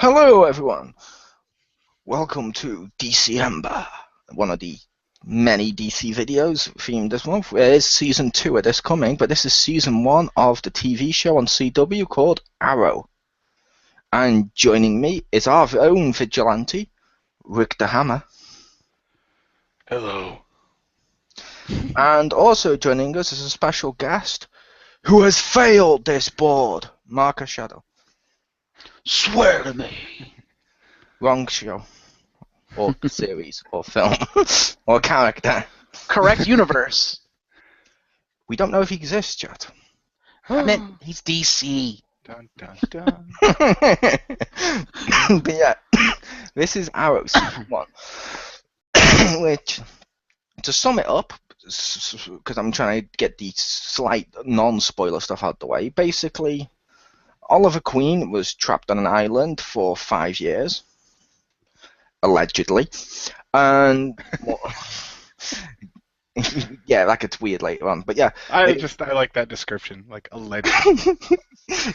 Hello everyone, welcome to DCemember, one of the many DC videos themed this month. It is season 2 of this coming, but this is season 1 of the TV show on CW called Arrow. And joining me is our own vigilante, Richter Hammer. Hello. And also joining us is a special guest who has failed this board, Marcus Shadow. Swear to me. Wrong show, or series, or film, or character. Correct universe. We don't know if he exists yet. I meant he's DC. Dun dun dun. But yeah, this is Arrow season 1, which, to sum it up, because I'm trying to get the slight non-spoiler stuff out the way, basically, Oliver Queen was trapped on an island for 5 years, allegedly, and yeah, that gets weird later on, but yeah. I like that description, like alleged.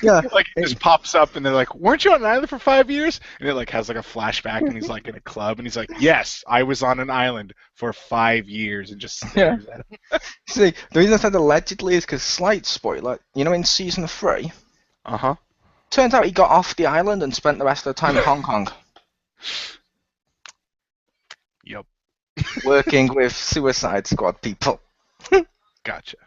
Yeah, Like it just pops up and they're like, "Weren't you on an island for 5 years?" And it like has like a flashback and he's like in a club and he's like, "Yes, I was on an island for 5 years," and just stares at him. See, the reason I said allegedly is because, slight spoiler, you know, in season 3, turns out he got off the island and spent the rest of the time in Hong Kong. Yep. Working with Suicide Squad people. Gotcha.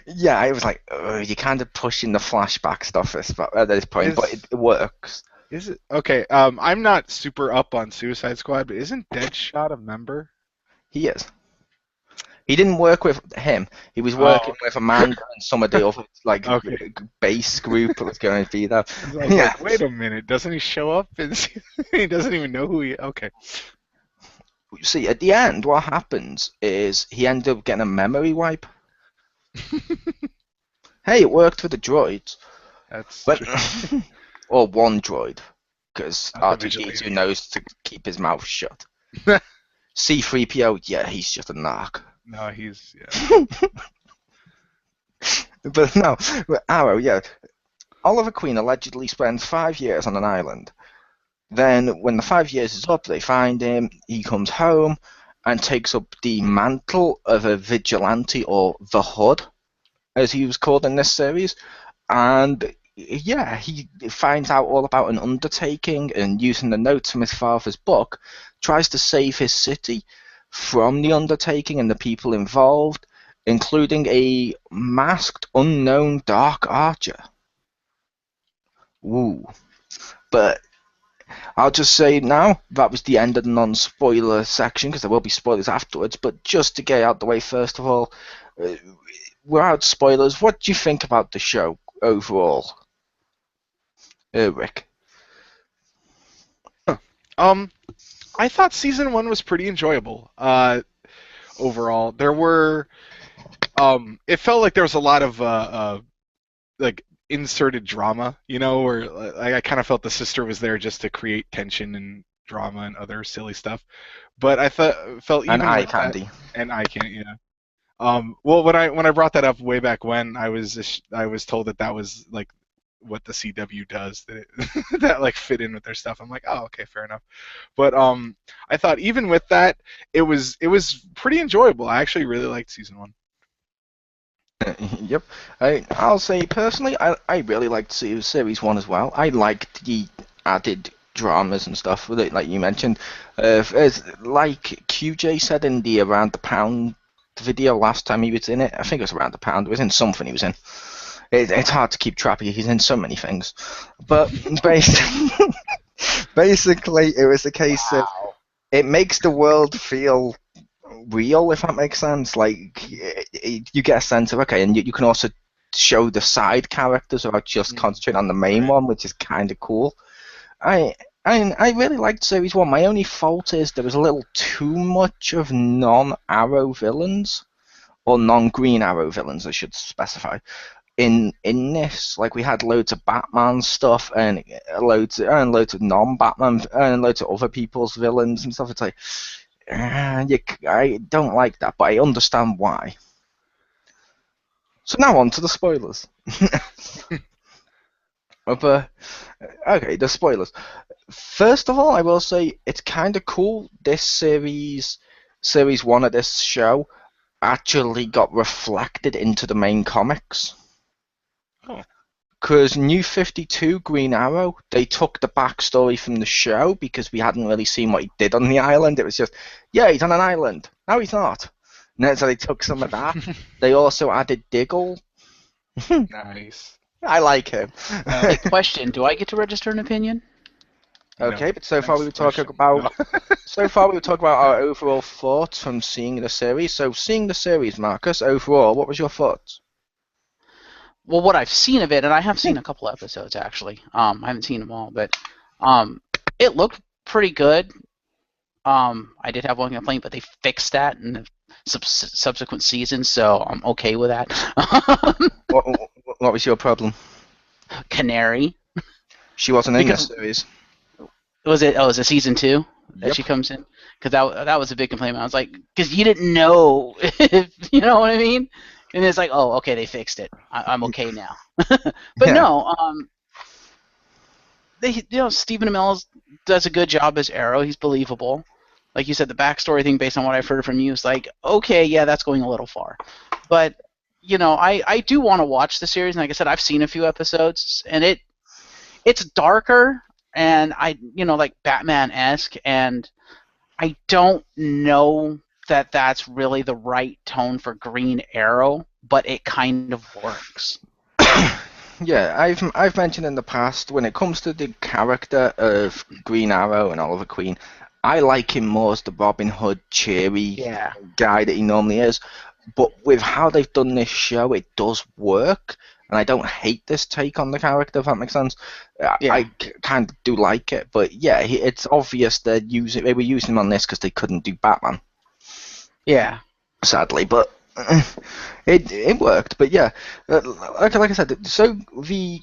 Yeah, I was like, you're kind of pushing the flashback stuff at this point, but it works. Is it okay? I'm not super up on Suicide Squad, but isn't Deadshot a member? He is. He didn't work with him. He was working with Amanda and some of the other base group that was going to be there. Like, wait a minute, doesn't he show up? He doesn't even know who he. Okay. See, at the end, what happens is he ended up getting a memory wipe. Hey, it worked for the droids. That's true. Or one droid, because R2-D2 knows to keep his mouth shut. C-3PO, yeah, he's just a narc. No, he's yeah. But no, Arrow, yeah. Oliver Queen allegedly spends 5 years on an island. Then, when the 5 years is up, they find him. He comes home and takes up the mantle of a vigilante, or the Hood, as he was called in this series. And yeah, he finds out all about an undertaking, and using the notes from his father's book, tries to save his city from the undertaking and the people involved, including a masked, unknown Dark Archer. Ooh. But I'll just say now, that was the end of the non-spoiler section, because there will be spoilers afterwards, but just to get out the way, first of all, without spoilers, what do you think about the show overall? Rick? I thought season 1 was pretty enjoyable. Overall, there were, it felt like there was a lot of like inserted drama, you know, where I kind of felt the sister was there just to create tension and drama and other silly stuff. But I felt even eye candy. And eye candy, yeah. Well, when I brought that up way back when, I was told that was like what the CW does, that like fit in with their stuff. I'm like, oh, okay, fair enough. But I thought even with that, it was pretty enjoyable. I actually really liked season 1. Yep. I'll say personally, I really liked series 1 as well. I liked the added dramas and stuff with it, like you mentioned. As like QJ said in the Around the Pound video last time he was in it, I think it was Around the Pound. It was in something he was in. It's hard to keep track of. He's in so many things. But basically, it was a case of it makes the world feel real, if that makes sense. Like, you get a sense of, okay, and you can also show the side characters without just concentrating on the main one, which is kind of cool. I really liked series 1. My only fault is there was a little too much of non-Arrow villains, or non-Green Arrow villains, I should specify. In this, like, we had loads of Batman stuff and loads of non-Batman and loads of other people's villains and stuff. It's like, I don't like that, but I understand why. So now on to the spoilers. But okay, the spoilers. First of all, I will say it's kind of cool. This series one of this show, actually got reflected into the main comics. Oh. Because New 52 Green Arrow, they took the backstory from the show because we hadn't really seen what he did on the island. It was just, yeah, he's on an island. No, he's not. And so they took some of that. They also added Diggle. Nice. I like him. Hey, question: do I get to register an opinion? Okay, No. but so far we were Next talking question. about No. so far we were talking about our overall thoughts from seeing the series. So seeing the series, Marcus, overall, what was your thoughts? Well, what I've seen of it, and I have seen a couple episodes actually. I haven't seen them all, but it looked pretty good. I did have one complaint, but they fixed that in the subsequent seasons, so I'm okay with that. What, what was your problem? Canary. She wasn't in Because this series. was it? Oh, is it season 2 that Yep. she comes in? Because that was a big complaint. I was like, because you didn't know, if, you know what I mean? And it's like, oh, okay, they fixed it. I'm okay now. But Yeah. no, Stephen Amell does a good job as Arrow. He's believable. Like you said, the backstory thing, based on what I've heard from you, is like, okay, yeah, that's going a little far. But I do want to watch the series, and like I said, I've seen a few episodes, and it's darker and like Batman-esque, and I don't know that that's really the right tone for Green Arrow, but it kind of works. Yeah, I've mentioned in the past when it comes to the character of Green Arrow and Oliver Queen, I like him more as the Robin Hood cheery Yeah. guy that he normally is. But with how they've done this show, it does work, and I don't hate this take on the character. If that makes sense, Yeah. I kind of do like it. But yeah, it's obvious they were using him on this because they couldn't do Batman, Yeah. sadly. But it worked. But yeah, like I said, so the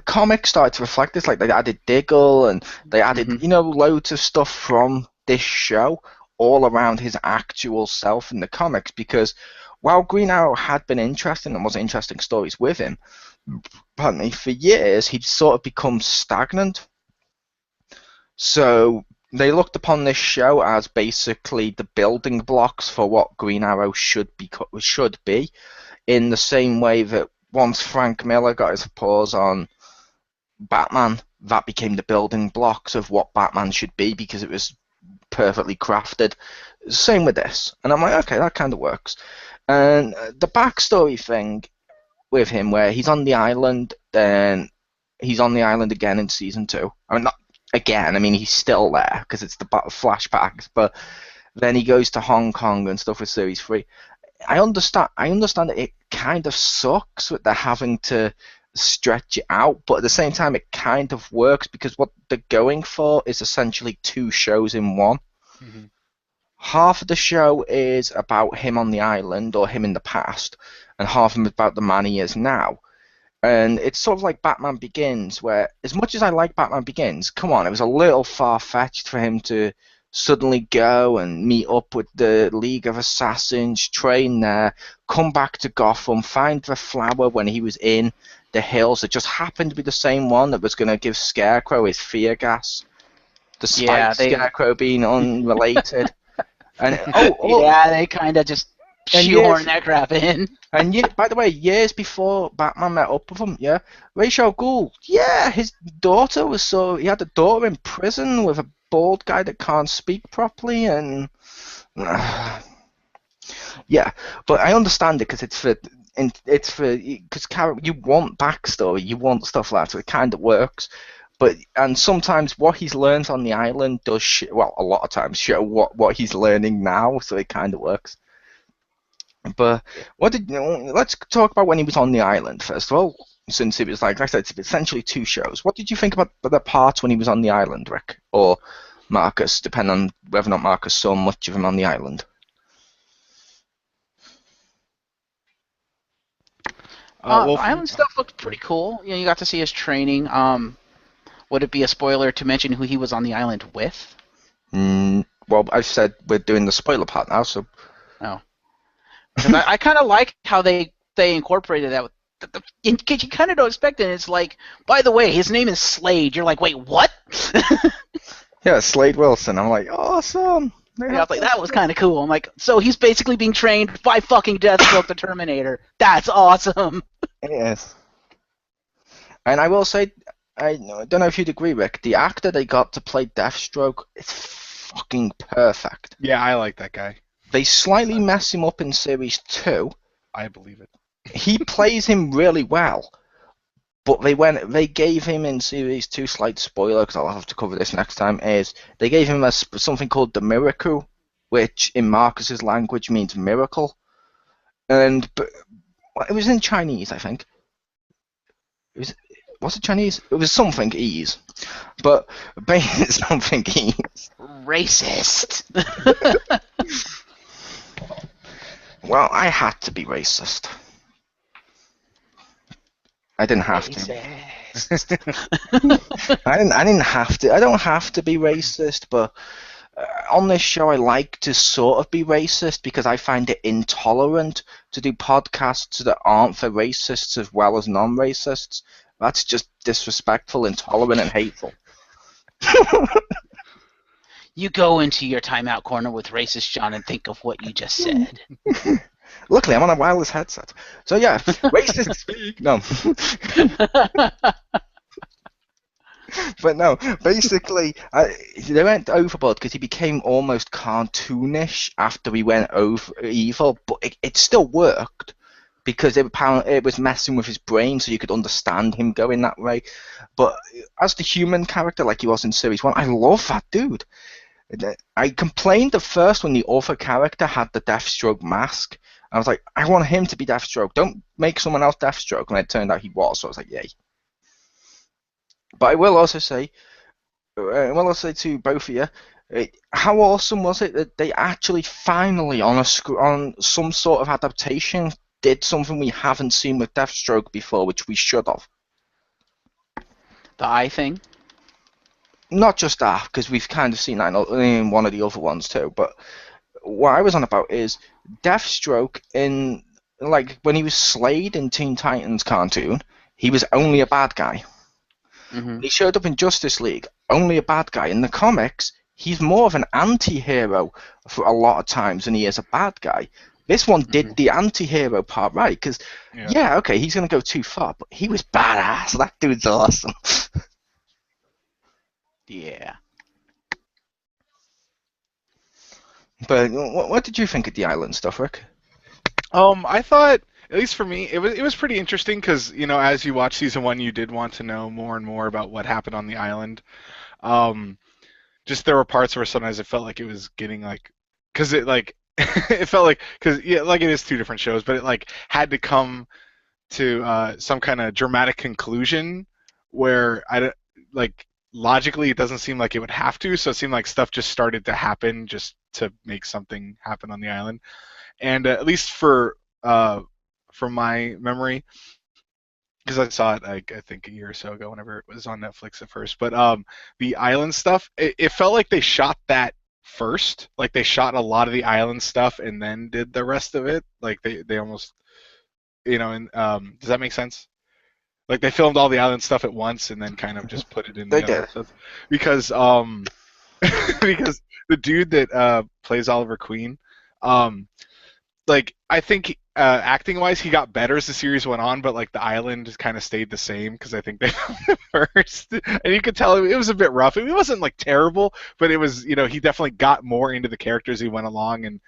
comics started to reflect this. Like they added Diggle and they added loads of stuff from this show all around his actual self in the comics, because while Green Arrow had been interesting and was interesting stories with him, pardon me, for years he'd sort of become stagnant. So they looked upon this show as basically the building blocks for what Green Arrow should be, in the same way that once Frank Miller got his paws on Batman, that became the building blocks of what Batman should be because it was perfectly crafted. Same with this. And I'm like, okay, that kind of works. And the backstory thing with him, where he's on the island, then he's on the island again in season 2. I mean, not again, I mean, he's still there because it's the flashbacks, but then he goes to Hong Kong and stuff with series 3. I understand that it kind of sucks that they're having to stretch it out, but at the same time it kind of works because what they're going for is essentially 2 shows in one. Mm-hmm. Half of the show is about him on the island or him in the past, and half of them is about the man he is now. And it's sort of like Batman Begins, where as much as I like Batman Begins, come on, it was a little far-fetched for him to suddenly go and meet up with the League of Assassins, train there, come back to Gotham, find the flower when he was in the hills that just happened to be the same one that was going to give Scarecrow his fear gas, despite Scarecrow being unrelated. And they kind of just shoehorn that crap in. And by the way, years before Batman met up with him, yeah, Ra's al Ghul, yeah, his daughter he had a daughter in prison with a bald guy that can't speak properly, and yeah, but I understand it because because you want backstory, you want stuff like that, so it kind of works. And sometimes what he's learned on the island does a lot of times show what he's learning now, so it kind of works. But let's talk about when he was on the island first of all, since it was like I said, it's essentially 2 shows. What did you think about the parts when he was on the island, Rick, or Marcus, depending on whether or not Marcus saw much of him on the island? The island stuff looked pretty cool. You got to see his training. Would it be a spoiler to mention who he was on the island with? Well, I've said we're doing the spoiler part now, so. Oh. Because I kind of like how they incorporated that with you kind of don't expect it. And it's like, by the way, his name is Slade. You're like, wait, what? Yeah, Slade Wilson. I'm like, awesome. Yeah, I was like, that was kind of cool. I'm like, so he's basically being trained by fucking Deathstroke the Terminator. That's awesome. Yes. And I will say, I don't know if you'd agree, Rick. The actor they got to play Deathstroke is fucking perfect. Yeah, I like that guy. They slightly mess him up in Series 2. I believe it. He plays him really well. But they gave him in Series 2, slight spoiler, because I'll have to cover this next time, is they gave him something called the Miracle, which in Marcus's language means miracle. And it was in Chinese, I think. Was it Chinese? It was something ease. But something ease. Racist. Well, I had to be racist. I didn't have to. I didn't have to. I don't have to be racist, but on this show I like to sort of be racist because I find it intolerant to do podcasts that aren't for racists as well as non-racists. That's just disrespectful, intolerant, and hateful. You go into your timeout corner with Racist John and think of what you just said. Luckily, I'm on a wireless headset. So yeah, racist speak. No. But no, basically, they went overboard because he became almost cartoonish after he went over evil, but it still worked because it was messing with his brain, so you could understand him going that way. But as the human character, like he was in Series 1, I love that dude. I complained at first when the other character had the Deathstroke mask. I was like, I want him to be Deathstroke. Don't make someone else Deathstroke. And it turned out he was, so I was like, yay. But I will also say to both of you, how awesome was it that they actually finally, on some sort of adaptation, did something we haven't seen with Deathstroke before, which we should have. The eye thing? Not just that, because we've kind of seen that in one of the other ones too, but what I was on about is Deathstroke in, like, when he was Slade in Teen Titans cartoon, he was only a bad guy. Mm-hmm. He showed up in Justice League, only a bad guy. In the comics, he's more of an anti-hero for a lot of times than he is a bad guy. This one did the anti-hero part right, because, okay, he's going to go too far, but he was badass. That dude's awesome. Yeah. But what did you think of the island stuff, Rick? I thought, at least for me, it was pretty interesting because, you know, as you watch season 1, you did want to know more and more about what happened on the island. Just there were parts where sometimes it felt like it was getting like, because it like it felt like, because like it is 2 different shows, but it like had to come to some kind of dramatic conclusion where logically it doesn't seem like it would have to, so it seemed like stuff just started to happen just to make something happen on the island. And at least from my memory, because I saw it I think a year or so ago whenever it was on Netflix at first, but the island stuff, it felt like they shot that first, like they shot a lot of the island stuff and then did the rest of it, like they almost, you know, and does that make sense? Like they filmed all the island stuff at once and then kind of just put it in the other stuff. Because because the dude that plays Oliver Queen, like I think acting wise he got better as the series went on, but like the island just kind of stayed the same because I think they filmed it first, and you could tell it was a bit rough. It wasn't like terrible, but it was, you know, he definitely got more into the characters as he went along, and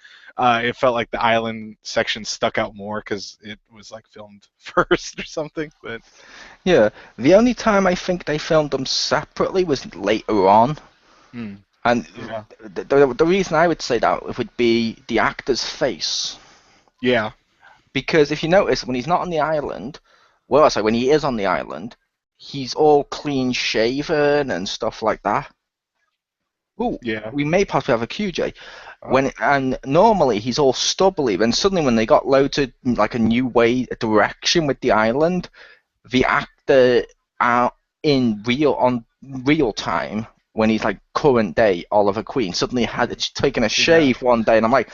it felt like the island section stuck out more because it was like filmed first or something. But yeah, the only time I think they filmed them separately was later on. And the reason I would say that would be the actor's face. Yeah. Because if you notice, when he's not on the island, well, sorry, when he is on the island, he's all clean shaven and stuff like that. Ooh, yeah. We may possibly have a QJ. And normally he's all stubbly, and suddenly when they got loads of like a new direction with the island, the actor in real time, when he's like current day Oliver Queen, suddenly had taken a shave one day, and I'm like,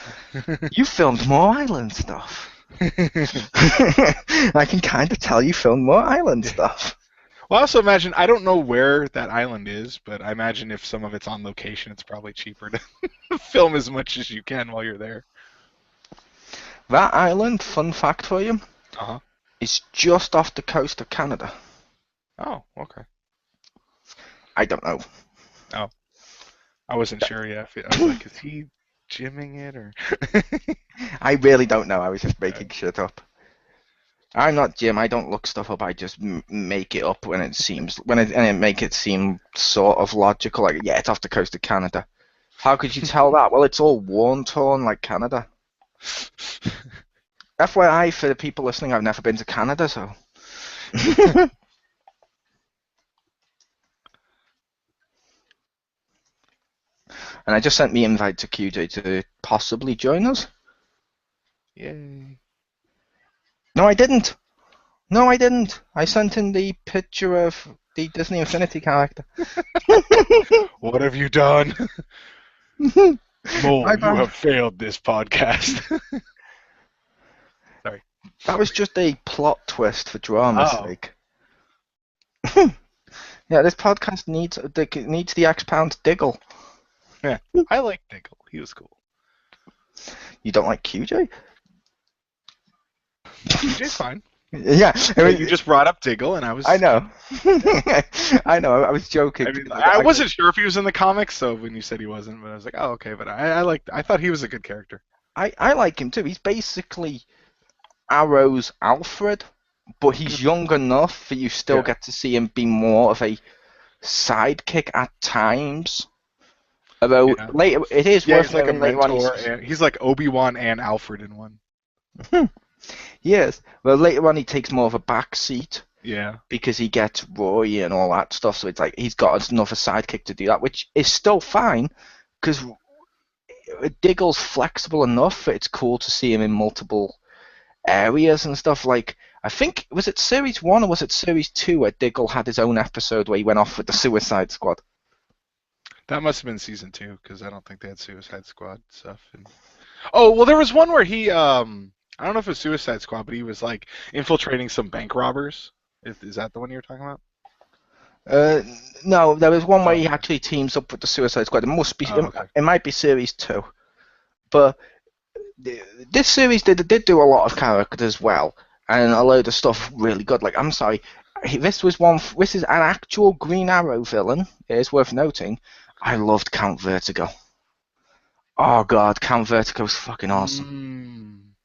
you filmed more island stuff. I can kind of tell you filmed more island stuff. Well, I also imagine, I don't know where that island is, but I imagine if some of it's on location, it's probably cheaper to film as much as you can while you're there. That island, fun fact for you, Uh-huh. is just off the coast of Canada. Oh, okay. I don't know. Oh. I wasn't sure yet. I was like, is he gymming it or? I really don't know. I was just making shit up. I'm not Jim. I don't look stuff up. I just make it up when it seems and it make it seem sort of logical. Like, yeah, it's off the coast of Canada. How could you tell that? Well, it's all worn torn like Canada. FYI, for the people listening, I've never been to Canada, so. And I just sent the invite to QJ to possibly join us. Yay. No, I didn't. No, I didn't. I sent in the picture of the Disney Infinity character. What have you done? Mole, you have failed this podcast. Sorry. That was just a plot twist for drama's sake. Yeah, this podcast needs the X-Pound Diggle. Yeah, I like Diggle. He was cool. You don't like QJ? QJ's fine. Yeah, you just brought up Diggle, and I was. I know. I know. I was joking. I mean, I wasn't sure if he was in the comics, so when you said he wasn't, but I was like, oh, okay. But I thought he was a good character. I like him too. He's basically Arrow's Alfred, but he's young enough that you still get to see him be more of a sidekick at times. Although later, it is worth he's like a mentor. And he's like Obi-Wan and Alfred in one. Yes. Well, later on, he takes more of a back seat. Yeah. Because he gets Roy and all that stuff, so it's like he's got another sidekick to do that, which is still fine, because Diggle's flexible enough that it's cool to see him in multiple areas and stuff. Like, I think, was it Series 1 or was it Series 2 where Diggle had his own episode where he went off with the Suicide Squad? That must have been Season 2, because I don't think they had Suicide Squad stuff. Oh, well, there was one where he, I don't know if it was Suicide Squad, but he was, like, infiltrating some bank robbers. Is that the one you were talking about? No, there was one where he actually teams up with the Suicide Squad. It must be, it might be Series 2. But this series did do a lot of characters as well, and a load of stuff really good. Like, I'm sorry, this is an actual Green Arrow villain. It is worth noting. I loved Count Vertigo. Oh god, Count Vertigo's fucking awesome.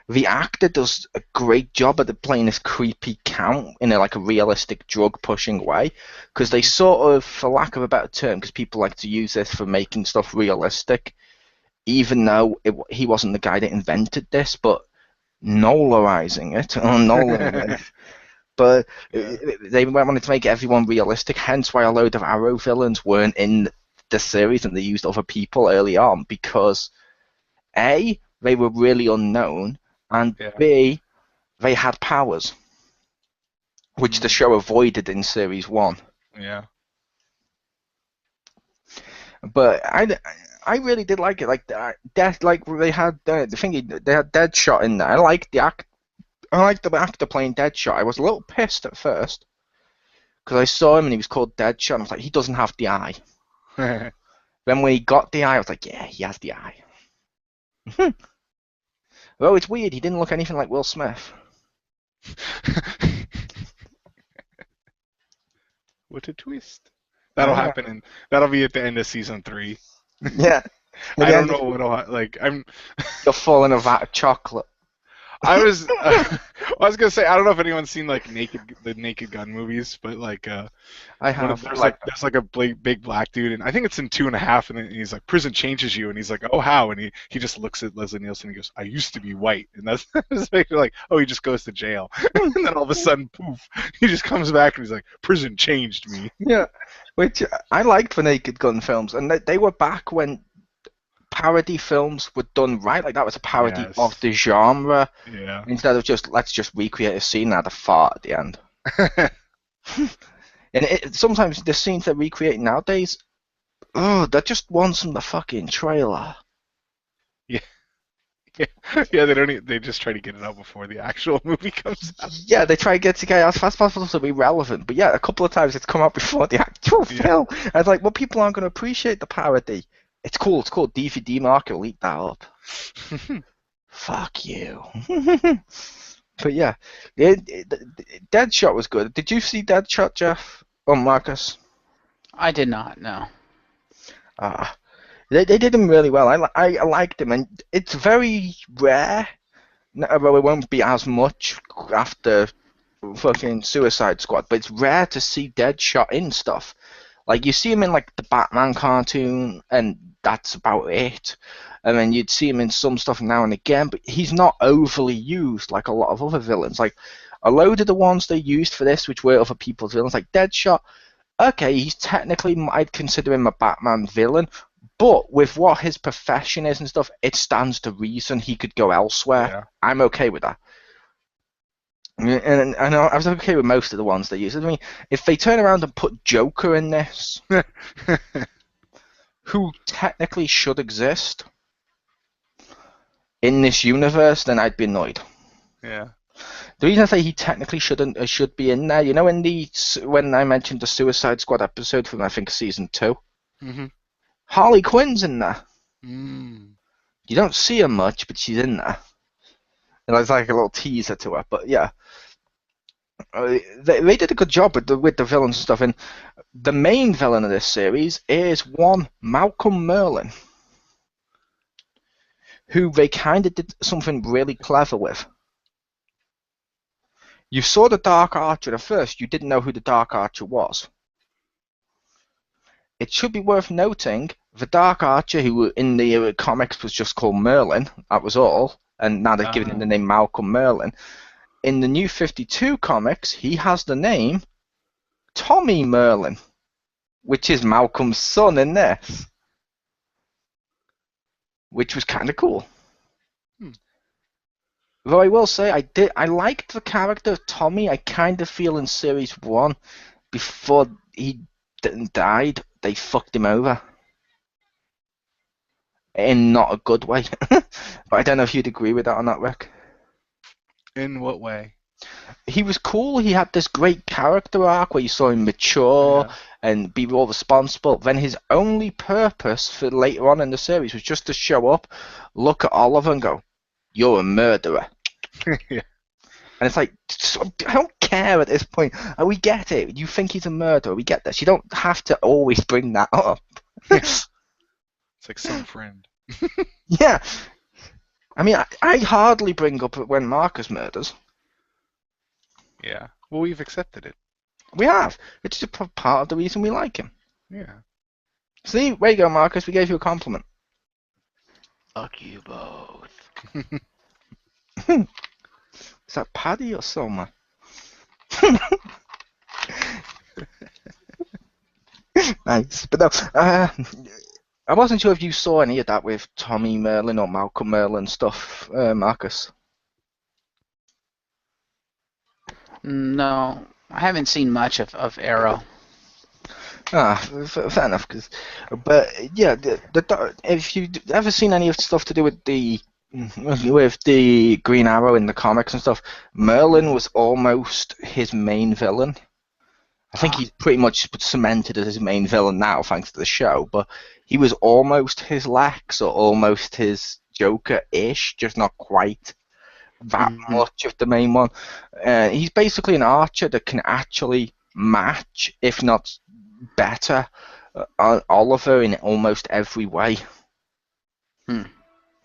The actor does a great job at playing this creepy Count in a realistic drug-pushing way, because they sort of, for lack of a better term, because people like to use this for making stuff realistic, even though he wasn't the guy that invented this, but nolarizing it, or nolarizing it. But they wanted to make everyone realistic, hence why a load of Arrow villains weren't in the series and they used other people early on, because A, they were really unknown, and B, they had powers, which the show avoided in Series 1. Yeah. But I really did like it. Like Death, like they had the thing. They had Deadshot in there. I liked the actor playing Deadshot. I was a little pissed at first because I saw him and he was called Deadshot. And I was like, he doesn't have the eye. Then when he got the eye, I was like, yeah, he has the eye. Well, it's weird. He didn't look anything like Will Smith. What a twist! That'll happen, and that'll be at the end of Season 3. Yeah. I don't know what'll like. You'll fall in a vat of chocolate. I was gonna say I don't know if anyone's seen the Naked Gun movies, but I have. There's a big black dude, and I think it's in 2.5, and he's like, prison changes you, and he's like, oh how, and he just looks at Leslie Nielsen and he goes, I used to be white, and that's basically like, oh, he just goes to jail, and then all of a sudden, poof, he just comes back and he's like, prison changed me. Yeah, which I liked for Naked Gun films, and they were back when parody films were done right. Like, that was a parody of the genre. Yeah. Instead of let's just recreate a scene and add a fart at the end. And sometimes the scenes they're recreating nowadays, they're just ones from the fucking trailer. Yeah. Yeah, they don't. They just try to get it out before the actual movie comes out. Yeah, they try to get together as fast as possible to be relevant. But yeah, a couple of times it's come out before the actual Yeah. film. And it's like, well, people aren't going to appreciate the parody. It's cool. It's cool. DVD market will eat that up. Fuck you. But yeah, Deadshot was good. Did you see Deadshot, Jeff or Marcus? I did not. No. They did him really well. I liked him, and it's very rare. Well, it won't be as much after fucking Suicide Squad, but it's rare to see Deadshot in stuff. Like, you see him in like the Batman cartoon, and that's about it. And then you'd see him in some stuff now and again, but he's not overly used like a lot of other villains. Like, a load of the ones they used for this, which were other people's villains, like Deadshot, okay, he's technically, I'd consider him a Batman villain, but with what his profession is and stuff, it stands to reason he could go elsewhere. Yeah. I'm okay with that. And I was okay with most of the ones they used. I mean, if they turn around and put Joker in this, who technically should exist in this universe, then I'd be annoyed. Yeah. The reason I say he technically should be in there, you know, when I mentioned the Suicide Squad episode from I think season 2, Mm-hmm. Harley Quinn's in there. Mm. You don't see her much, but she's in there. And it's like a little teaser to her. But yeah, they did a good job with the villain stuff. And the main villain of this series is one Malcolm Merlyn, who they kind of did something really clever with. You saw the Dark Archer at first. You didn't know who the Dark Archer was. It should be worth noting the Dark Archer, who in the comics was just called Merlin, that was all, and now they've given him the name Malcolm Merlyn. In the New 52 comics, he has the name Tommy Merlyn, which is Malcolm's son in this, which was kind of cool. Though I will say, I liked the character of Tommy. I kind of feel in Series 1, before he died, they fucked him over. In not a good way. But I don't know if you'd agree with that or not, Rick. In what way? He was cool. He had this great character arc where you saw him mature and be more responsible. Then his only purpose for later on in the series was just to show up, look at Oliver and go, "You're a murderer." Yeah. And it's like, I don't care at this point. We get it. You think he's a murderer. We get this. You don't have to always bring that up. It's like some friend. Yeah. I mean, I hardly bring up when Marcus murders. Yeah. Well, we've accepted it. We have. It's just part of the reason we like him. Yeah. See, there you go, Marcus. We gave you a compliment. Fuck you both. Is that Paddy or Soma? Nice. But no, I wasn't sure if you saw any of that with Tommy Merlyn or Malcolm Merlyn stuff, Marcus. No, I haven't seen much of Arrow. Fair enough. But yeah, if you've ever seen any of the stuff to do with the Green Arrow in the comics and stuff, Merlyn was almost his main villain. I think he's pretty much cemented as his main villain now, thanks to the show. But he was almost his Lex or almost his Joker-ish, just not quite that much of the main one. He's basically an archer that can actually match, if not better, Oliver in almost every way.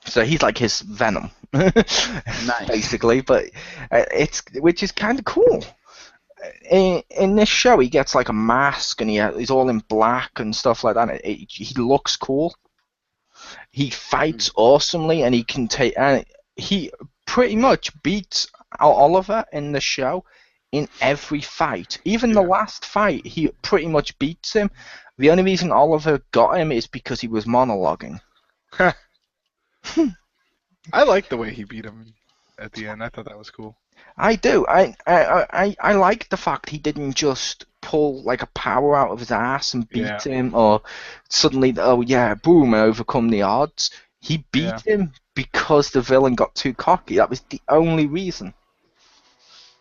So he's like his Venom, Nice. basically. But which is kind of cool. In this show, he gets like a mask and he's all in black and stuff like that. He looks cool. He fights awesomely, and he can take. And he pretty much beats Oliver in the show in every fight. Even the last fight, he pretty much beats him. The only reason Oliver got him is because he was monologuing. I like the way he beat him at the end. I thought that was cool. I do. I like the fact he didn't just pull like a power out of his ass and beat him, or suddenly, oh yeah, boom, I overcome the odds. He beat him because the villain got too cocky. That was the only reason.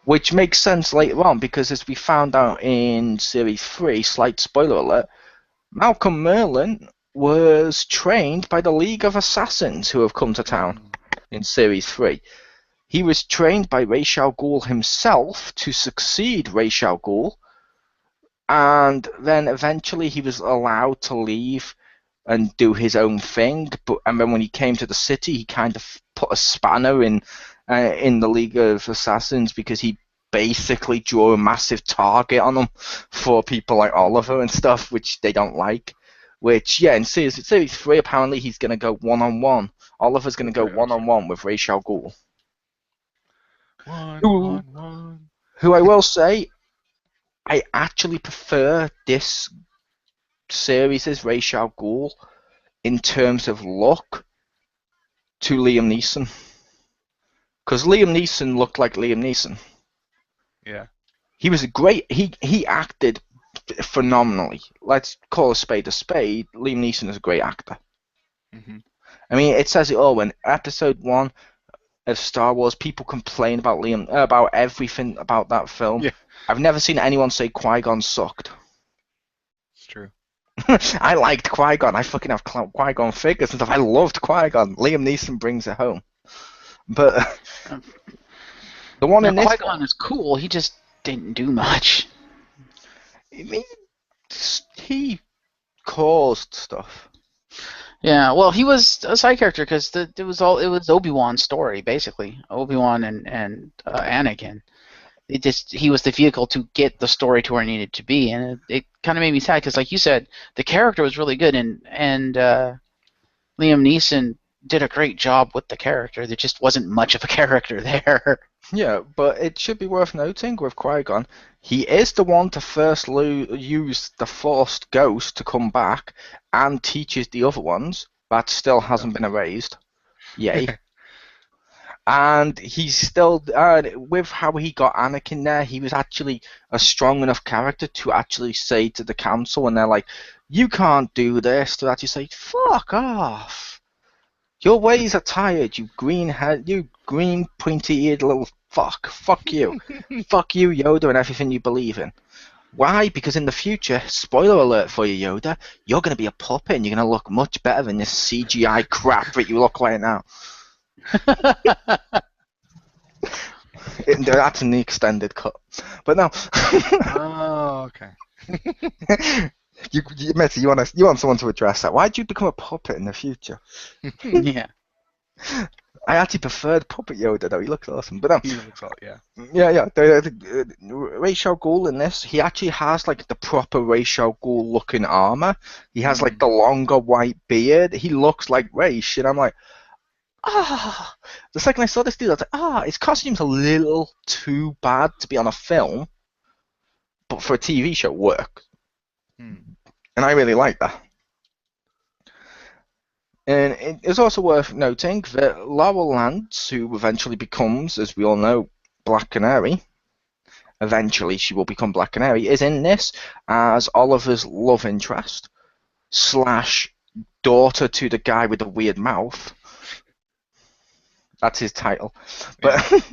Which makes sense later on, because as we found out in Series 3, slight spoiler alert, Malcolm Merlin was trained by the League of Assassins who have come to town in Series 3. He was trained by Ra's al Ghul himself to succeed Ra's al Ghul, and then eventually he was allowed to leave and do his own thing. And then when he came to the city, he kind of put a spanner in the League of Assassins, because he basically drew a massive target on them for people like Oliver and stuff, which they don't like. Which, yeah, in Series 3, apparently he's going to go one-on-one. Oliver's going to go one-on-one with Ra's al Ghul. One. Who I will say, I actually prefer this series' Ra's al Ghul in terms of look to Liam Neeson. Because Liam Neeson looked like Liam Neeson. Yeah. He was he acted phenomenally. Let's call a spade a spade. Liam Neeson is a great actor. Mm-hmm. I mean, it says it all. When Episode 1 of Star Wars, people complain about everything about that film. Yeah. I've never seen anyone say Qui-Gon sucked. It's true. I liked Qui-Gon. I fucking have Qui-Gon figures and stuff. I loved Qui-Gon. Liam Neeson brings it home. But the one in this Qui-Gon is cool. He just didn't do much. I mean, he caused stuff. Yeah, well, he was a side character because it was Obi-Wan's story, basically. Obi-Wan and Anakin. He was the vehicle to get the story to where it needed to be, and it kind of made me sad because, like you said, the character was really good, and Liam Neeson did a great job with the character. There just wasn't much of a character there. Yeah, but it should be worth noting with Qui-Gon, he is the one to first use the Force Ghost to come back and teaches the other ones. That still hasn't been erased. Yay. And he's still, with how he got Anakin there, he was actually a strong enough character to actually say to the council, when they're like, you can't do this, to actually say, fuck off. Your ways are tired, you green pointy-eared little fuck. Fuck you. Fuck you, Yoda, and everything you believe in. Why? Because in the future, spoiler alert for you, Yoda, you're going to be a puppet and you're going to look much better than this CGI crap that you look like now. That's in the extended cut. But no. Oh, okay. Mitzi, you want someone to address that. Why'd you become a puppet in the future? Yeah. I actually preferred Puppet Yoda, though. He looks awesome. But no. He looks all, yeah. Yeah. Ra's al Ghul in this, he actually has like the proper Ra's al Ghul looking armor. He has like the longer white beard. He looks like Ra's, and I'm like, the second I saw this dude, I was like, his costume's a little too bad to be on a film, but for a TV show, work. And I really like that. And it is also worth noting that Laurel Lance, who eventually becomes, as we all know, Black Canary, eventually she will become Black Canary, is in this as Oliver's love interest / daughter to the guy with the weird mouth. That's his title. But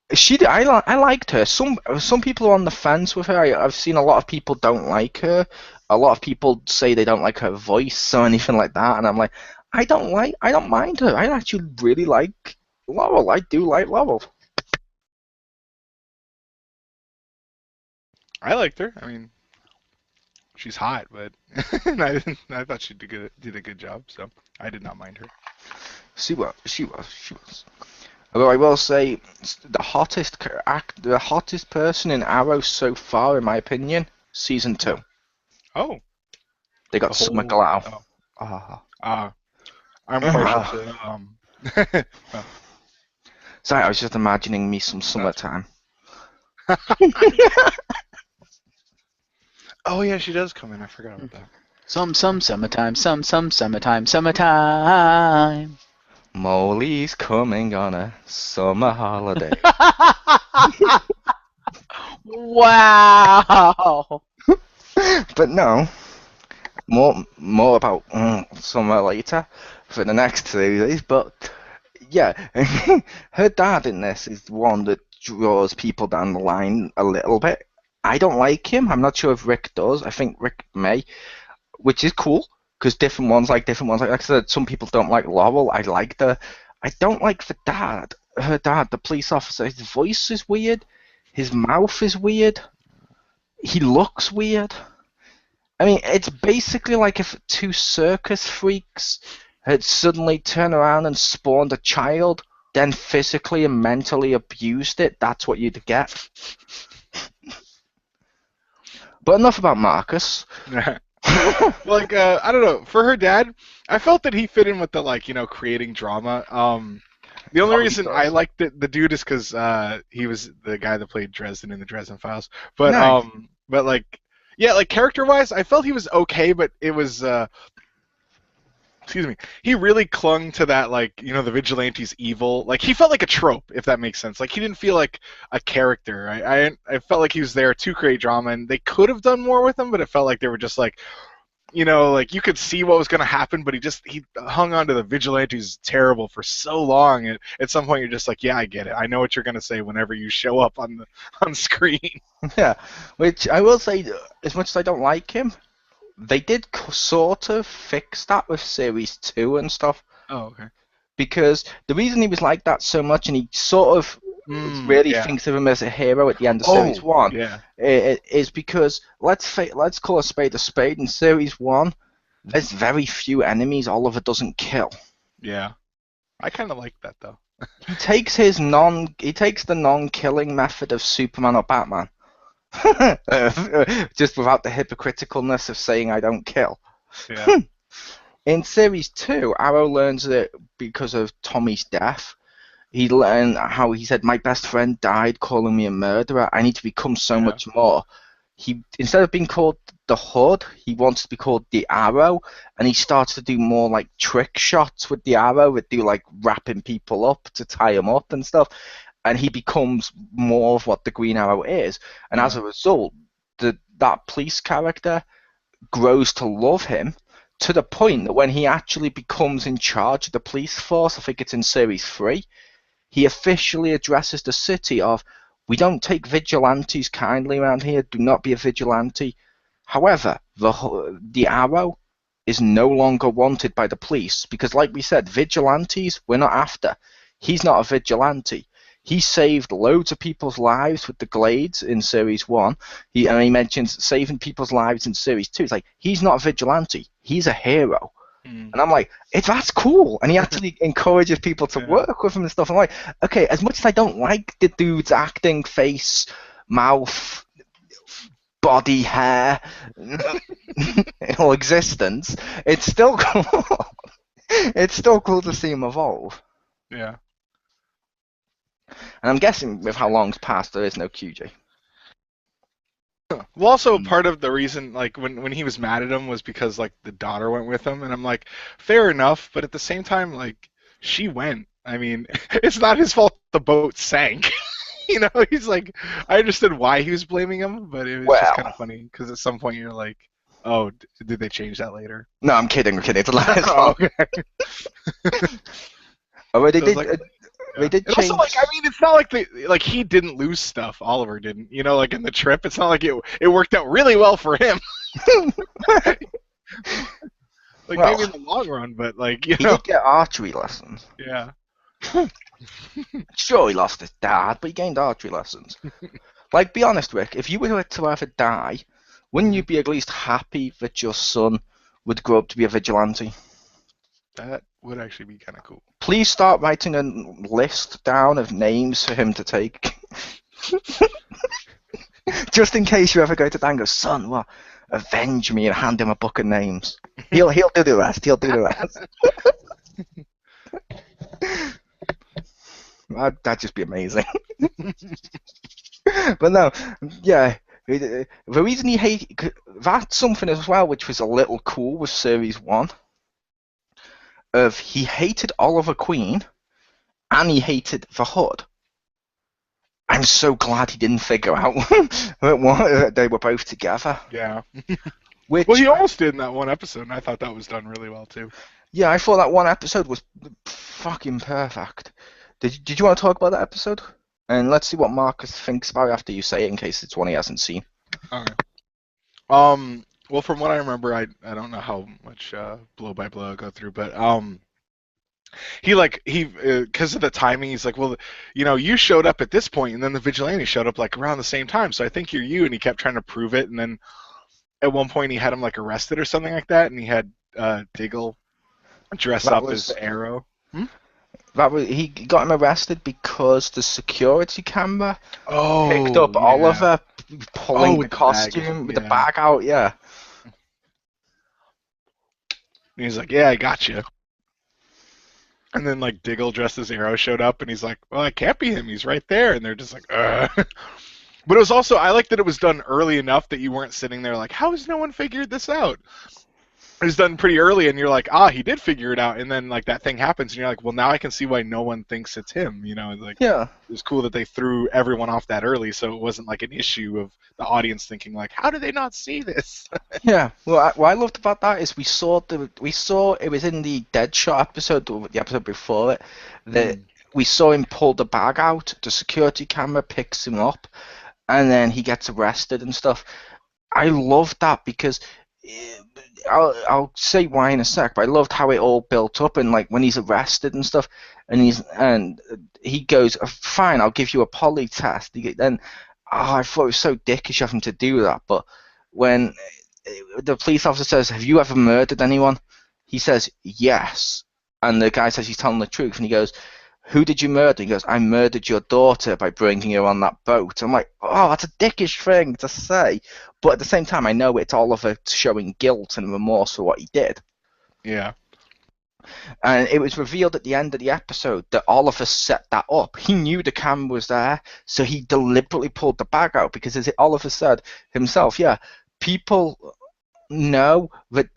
I liked her. Some people are on the fence with her. I've seen a lot of people don't like her. A lot of people say they don't like her voice or anything like that, and I'm like, I don't mind her. I actually really like Laurel. I do like Laurel. I liked her. I mean, she's hot, but I thought she did a good job, so I did not mind her. She was. Although I will say, the hottest person in Arrow so far, in my opinion, season 2. Oh. They got Summer Glau. I'm partial to Sorry, I was just imagining me some summertime. Oh yeah, she does come in. I forgot about that. Some summertime, some summertime. Molly's coming on a summer holiday. Wow. But no, more about somewhere later for the next series, but yeah, her dad in this is the one that draws people down the line a little bit. I don't like him. I'm not sure if Rick does. I think Rick may, which is cool because different ones like different ones. Like I said, some people don't like Laurel. I like the. I don't like the dad. Her dad, the police officer. His voice is weird. His mouth is weird. He looks weird. I mean, it's basically like if two circus freaks had suddenly turned around and spawned a child, then physically and mentally abused it. That's what you'd get. But enough about Marcus. Like, I don't know. For her dad, I felt that he fit in with the, like, creating drama. The only reason I liked the dude is because he was the guy that played Dresden in the Dresden Files. But Nice. but like, yeah, like character-wise, I felt he was okay, but it was excuse me, he really clung to that, like, the vigilante's evil. Like, he felt like a trope, if that makes sense. Like, he didn't feel like a character. I felt like he was there to create drama, and they could have done more with him, but it felt like they were just like, like you could see what was going to happen, but he hung on to the vigilante who's terrible for so long. And at some point, you're just like, yeah, I get it. I know what you're going to say whenever you show up on screen. Yeah, which I will say, as much as I don't like him, they did sort of fix that with Series 2 and stuff. Oh, okay. Because the reason he was like that so much, and he sort of really thinks of him as a hero at the end of Series 1, yeah. is because, let's call a spade a spade. In Series 1, there's very few enemies Oliver doesn't kill. Yeah. I kind of like that, though. He takes the non-killing method of Superman or Batman. Just without the hypocriticalness of saying I don't kill. Yeah. In Series 2, Arrow learns that because of Tommy's death, he learned how he said, my best friend died calling me a murderer. I need to become so much more. He, instead of being called the Hood, he wants to be called the Arrow, and he starts to do more like trick shots with the Arrow, that do like wrapping people up to tie them up and stuff. And he becomes more of what the Green Arrow is. And as a result, that police character grows to love him to the point that when he actually becomes in charge of the police force, I think it's in Series 3, he officially addresses the city of, we don't take vigilantes kindly around here, do not be a vigilante. However, the Arrow is no longer wanted by the police because, like we said, vigilantes we're not after. He's not a vigilante. He saved loads of people's lives with the Glades in Series 1. He mentions saving people's lives in Series 2. It's like, he's not a vigilante. He's a hero. And I'm like, that's cool. And he actually encourages people to work with him and stuff. I'm like, okay, as much as I don't like the dude's acting, face, mouth, body, hair, or existence, it's still cool. It's still cool to see him evolve. Yeah. And I'm guessing with how long's passed, there is no QJ. Well, also part of the reason, like when he was mad at him, was because like the daughter went with him, and I'm like, fair enough, but at the same time, like she went. I mean, it's not his fault the boat sank. He's like, I understood why he was blaming him, but it was just kind of funny because at some point you're like, oh, did they change that later? No, I'm kidding. It's not his fault. Oh, they did. They did change. Also, it's not like he didn't lose stuff. Oliver didn't. Like in the trip, it's not like it worked out really well for him. Maybe in the long run, but he did get archery lessons. Yeah. Sure, he lost his dad, but he gained archery lessons. Like, be honest, Rick. If you were to ever die, wouldn't you be at least happy that your son would grow up to be a vigilante? That would actually be kind of cool. Please start writing a list down of names for him to take. Just in case you ever go to Dan and go, son, what? Avenge me, and hand him a book of names. He'll do the rest. He'll do the rest. That'd just be amazing. But no, yeah. The reason he hated... That's something as well which was a little cool with Series 1. He hated Oliver Queen, and he hated the Hood. I'm so glad he didn't figure out that they were both together. Yeah. Which, Well, he almost did in that one episode, and I thought that was done really well too. yeah, I thought that one episode was fucking perfect. Did you want to talk about that episode? And let's see what Marcus thinks about it after you say it, in case it's one he hasn't seen. Okay. Well, from what I remember, I don't know how much blow by blow I go through, but he because of the timing, he's like, well, you showed up at this point, and then the vigilante showed up like around the same time, so I think you're you, and he kept trying to prove it, and then at one point he had him like arrested or something like that, and he had Diggle dress up as Arrow. He got him arrested because the security camera picked up yeah. Oliver pulling with the the bag, costume with the yeah. bag out. Yeah. And he's like, yeah, I got you. And then like Diggle dressed as Arrow showed up, and he's like, well, it can't be him. He's right there. And they're just like, But it was also, I like that it was done early enough that you weren't sitting there like, how has no one figured this out? It was done pretty early, and you're like, he did figure it out. And then like that thing happens, and you're like, well, now I can see why no one thinks it's him. Like, Yeah. It was cool that they threw everyone off that early, so it wasn't like an issue of the audience thinking like, how do they not see this? Yeah. Well, what I loved about that is we saw it was in the Deadshot episode, the episode before it, that we saw him pull the bag out. The security camera picks him up, and then he gets arrested and stuff. I loved that because I'll say why in a sec, but I loved how it all built up, and like when he's arrested and stuff, and he goes, fine, I'll give you a poly test. Then I thought it was so dickish of him to do that, but when the police officer says, have you ever murdered anyone? He says, yes, and the guy says he's telling the truth, and he goes, who did you murder? He goes, I murdered your daughter by bringing her on that boat. I'm like, that's a dickish thing to say. But at the same time, I know it's Oliver showing guilt and remorse for what he did. Yeah. And it was revealed at the end of the episode that Oliver set that up. He knew the camera was there, so he deliberately pulled the bag out because, as Oliver said himself, people know that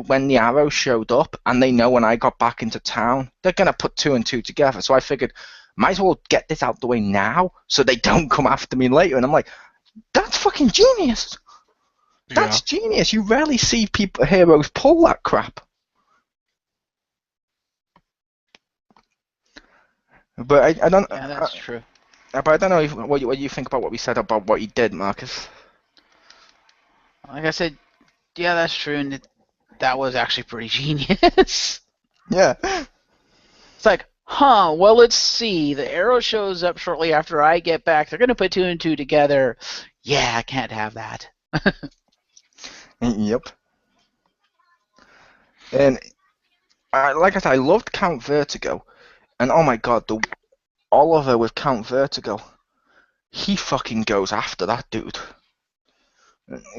when the arrow showed up, and they know when I got back into town, they're going to put two and two together. So I figured, might as well get this out the way now so they don't come after me later. And I'm like, that's fucking genius. That's genius. You rarely see heroes pull that crap. But I don't. Yeah, that's true. But I don't know what you think about what we said about what he did, Marcus. Like I said, yeah, that's true, and that was actually pretty genius. Yeah. It's like, well, let's see. The arrow shows up shortly after I get back. They're going to put two and two together. Yeah, I can't have that. Yep. And like I said, I loved Count Vertigo. And oh my god, the Oliver with Count Vertigo. He fucking goes after that dude.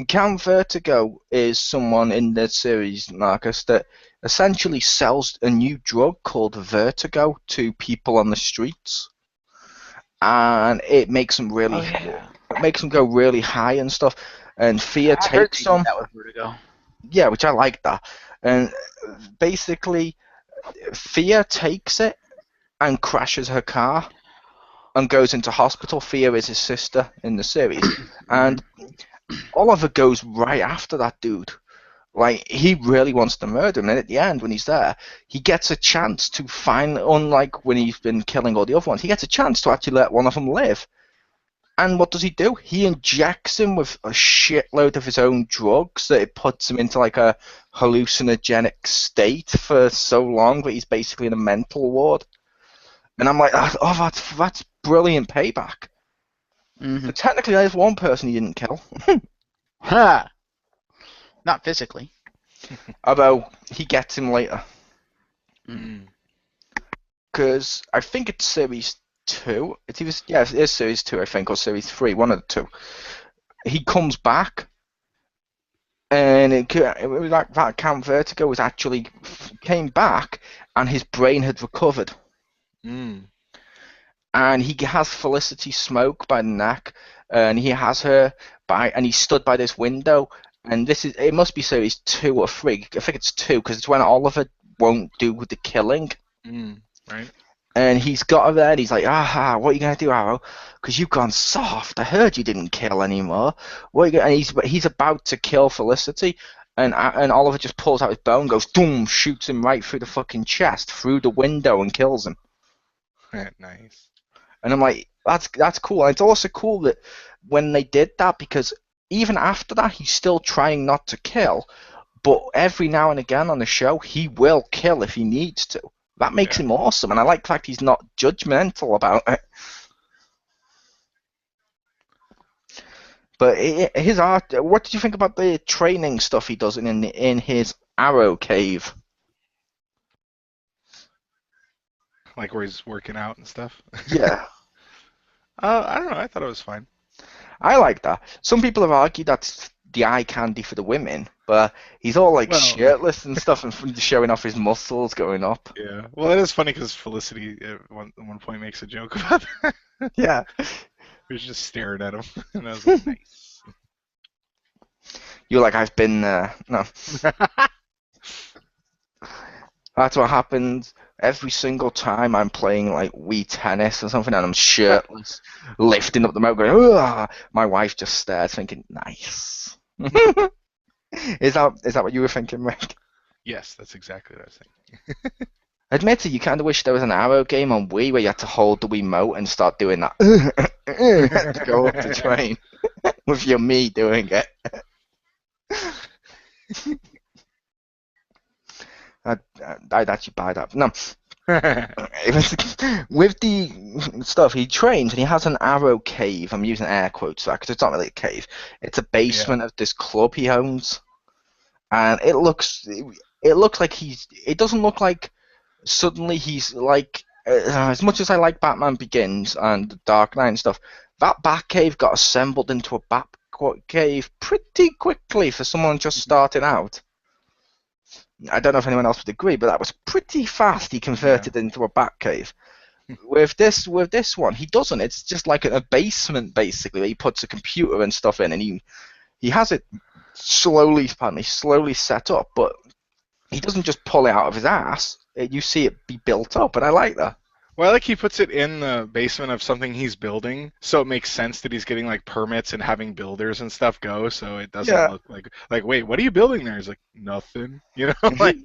Count Vertigo is someone in the series, Marcus, that essentially sells a new drug called Vertigo to people on the streets, and it makes them really, it makes them go really high and stuff. And Fear takes some. That was Vertigo. Yeah, which I like that. And basically, Fear takes it and crashes her car and goes into hospital. Fear is his sister in the series, and Oliver goes right after that dude. Like, he really wants to murder him, and at the end, when he's there, he gets a chance to unlike when he's been killing all the other ones, he gets a chance to actually let one of them live. And what does he do? He injects him with a shitload of his own drugs that it puts him into like a hallucinogenic state for so long that he's basically in a mental ward. And I'm like, that's brilliant payback. Mm-hmm. But technically, there's one person he didn't kill. Ha! Not physically. Although, he gets him later. Mm. Because I think it's Series 2. It is Series 2, I think, or Series 3, one of the two. He comes back, and it was like that Count Vertigo was actually came back, and his brain had recovered. Mm. And he has Felicity Smoke by the neck, and he has her and he stood by this window, and it must be Series 2 or 3, I think it's 2, because it's when Oliver won't do the killing. Right. And he's got her there, and he's like, what are you going to do, Arrow? Because you've gone soft. I heard you didn't kill anymore. What are you gonna? And he's about to kill Felicity, and Oliver just pulls out his bow and goes, boom, shoots him right through the fucking chest, through the window, and kills him. Nice. And I'm like, that's cool. And it's also cool that when they did that, because even after that, he's still trying not to kill, but every now and again on the show, he will kill if he needs to. That makes him awesome, and I like the fact he's not judgmental about it. But his art, what did you think about the training stuff he does in his Arrow cave? Like where he's working out and stuff. Yeah. I don't know. I thought it was fine. I like that. Some people have argued that's the eye candy for the women, but he's all like shirtless and stuff and showing off his muscles going up. Yeah. Well, it is funny because Felicity at one point makes a joke about that. Yeah. He's just staring at him, and I was like, nice. You're like, I've been there. No. That's what happens every single time I'm playing like Wii Tennis or something, and I'm shirtless, lifting up the motor, going, ugh! My wife just stares, thinking, nice. Is that what you were thinking, Rick? Yes, that's exactly what I was thinking. Admit it, you kind of wish there was an Arrow game on Wii where you had to hold the Wiimote and start doing that to go up to train with your me doing it. I'd actually buy that. No. With the stuff, he trains and he has an Arrow cave. I'm using air quotes for that because it's not really a cave. It's a basement of this club he owns. And it looks like it doesn't look like suddenly he's like, as much as I like Batman Begins and Dark Knight and stuff, that Batcave got assembled into a Batcave pretty quickly for someone just starting out. I don't know if anyone else would agree, but that was pretty fast. He converted it into a Batcave. With this one, he doesn't. It's just like a basement basically where he puts a computer and stuff in, and he has it slowly set up, but he doesn't just pull it out of his ass. You see it be built up, and I like that. Well, I like he puts it in the basement of something he's building, so it makes sense that he's getting like permits and having builders and stuff go, so it doesn't look like wait, what are you building there? He's like, nothing. You know, like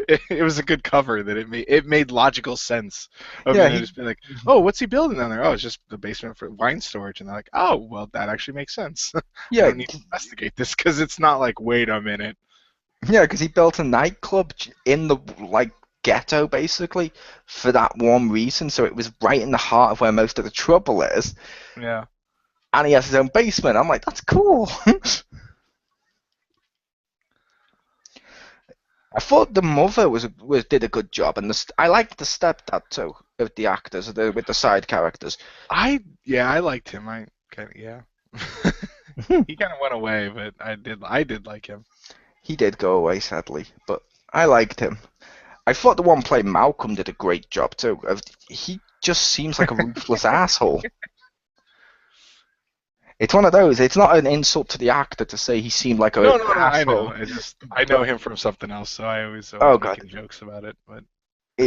it was a good cover that it made logical sense. Of him just being like, oh, what's he building down there? Oh, it's just the basement for wine storage, and they're like, oh, well, that actually makes sense. I don't need to investigate this because it's not like, wait a minute. Yeah, because he built a nightclub in the ghetto basically for that one reason, so it was right in the heart of where most of the trouble is. Yeah. And he has his own basement. I'm like, that's cool. I thought the mother did a good job, and I liked the stepdad too of the actors with the side characters. I liked him. He kind of went away, but I did like him. He did go away sadly, but I liked him. I thought the one playing Malcolm did a great job too. He just seems like a ruthless asshole. It's one of those. It's not an insult to the actor to say he seemed like an asshole. I know. I know him from something else, so I always making jokes about it. But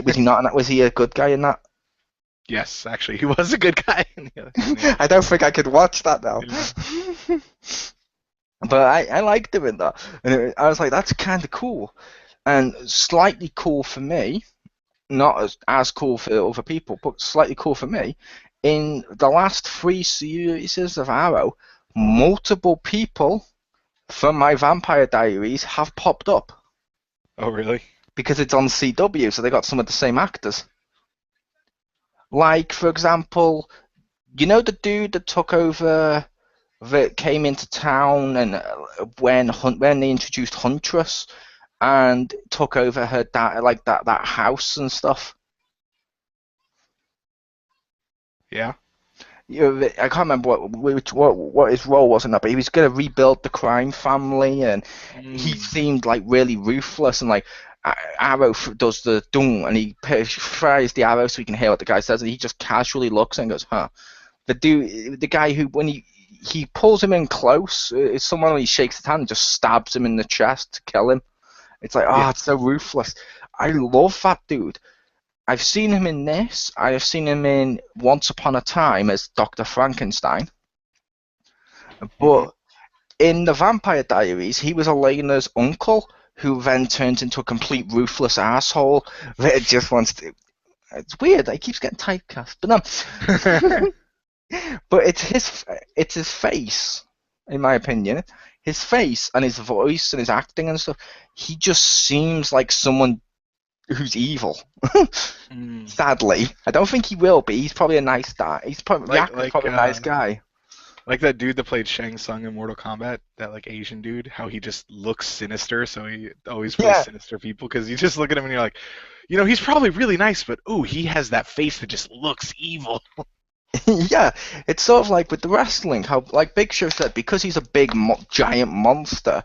was he not? Was he a good guy in that? Yes, actually, he was a good guy. I don't think I could watch that now. Yeah. But I liked him in that, and I was like, that's kind of cool. And slightly cool for me, not as cool for other people, but slightly cool for me. In the last 3 series of Arrow, multiple people from my Vampire Diaries have popped up. Oh, really? Because it's on CW, so they got some of the same actors. Like, for example, you know the dude that took over, that came into town, and when they introduced Huntress, and took over her that house and stuff. Yeah. I can't remember what his role was in that, but he was going to rebuild the crime family, and he seemed like really ruthless, and like Arrow does the dung, and he fires the arrow so he can hear what the guy says, and he just casually looks and goes, huh. The guy who, when he pulls him in close, is someone when he shakes his hand and just stabs him in the chest to kill him. It's like, it's so ruthless. I love that dude. I've seen him in this. I have seen him in Once Upon a Time as Dr. Frankenstein. But in the Vampire Diaries, he was Elena's uncle, who then turns into a complete ruthless asshole that just wants to. It's weird. He keeps getting typecast, but no. But it's his face, in my opinion. His face and his voice and his acting and stuff. He just seems like someone who's evil. Sadly, I don't think he will be. He's probably a nice guy. He's probably, probably a nice guy. Like that dude that played Shang Tsung in Mortal Kombat, that like Asian dude, how he just looks sinister, so he always plays sinister people, because you just look at him and you're like, you know, he's probably really nice, but ooh, he has that face that just looks evil. Yeah, it's sort of like with the wrestling, how like Big Show said, because he's a big giant monster,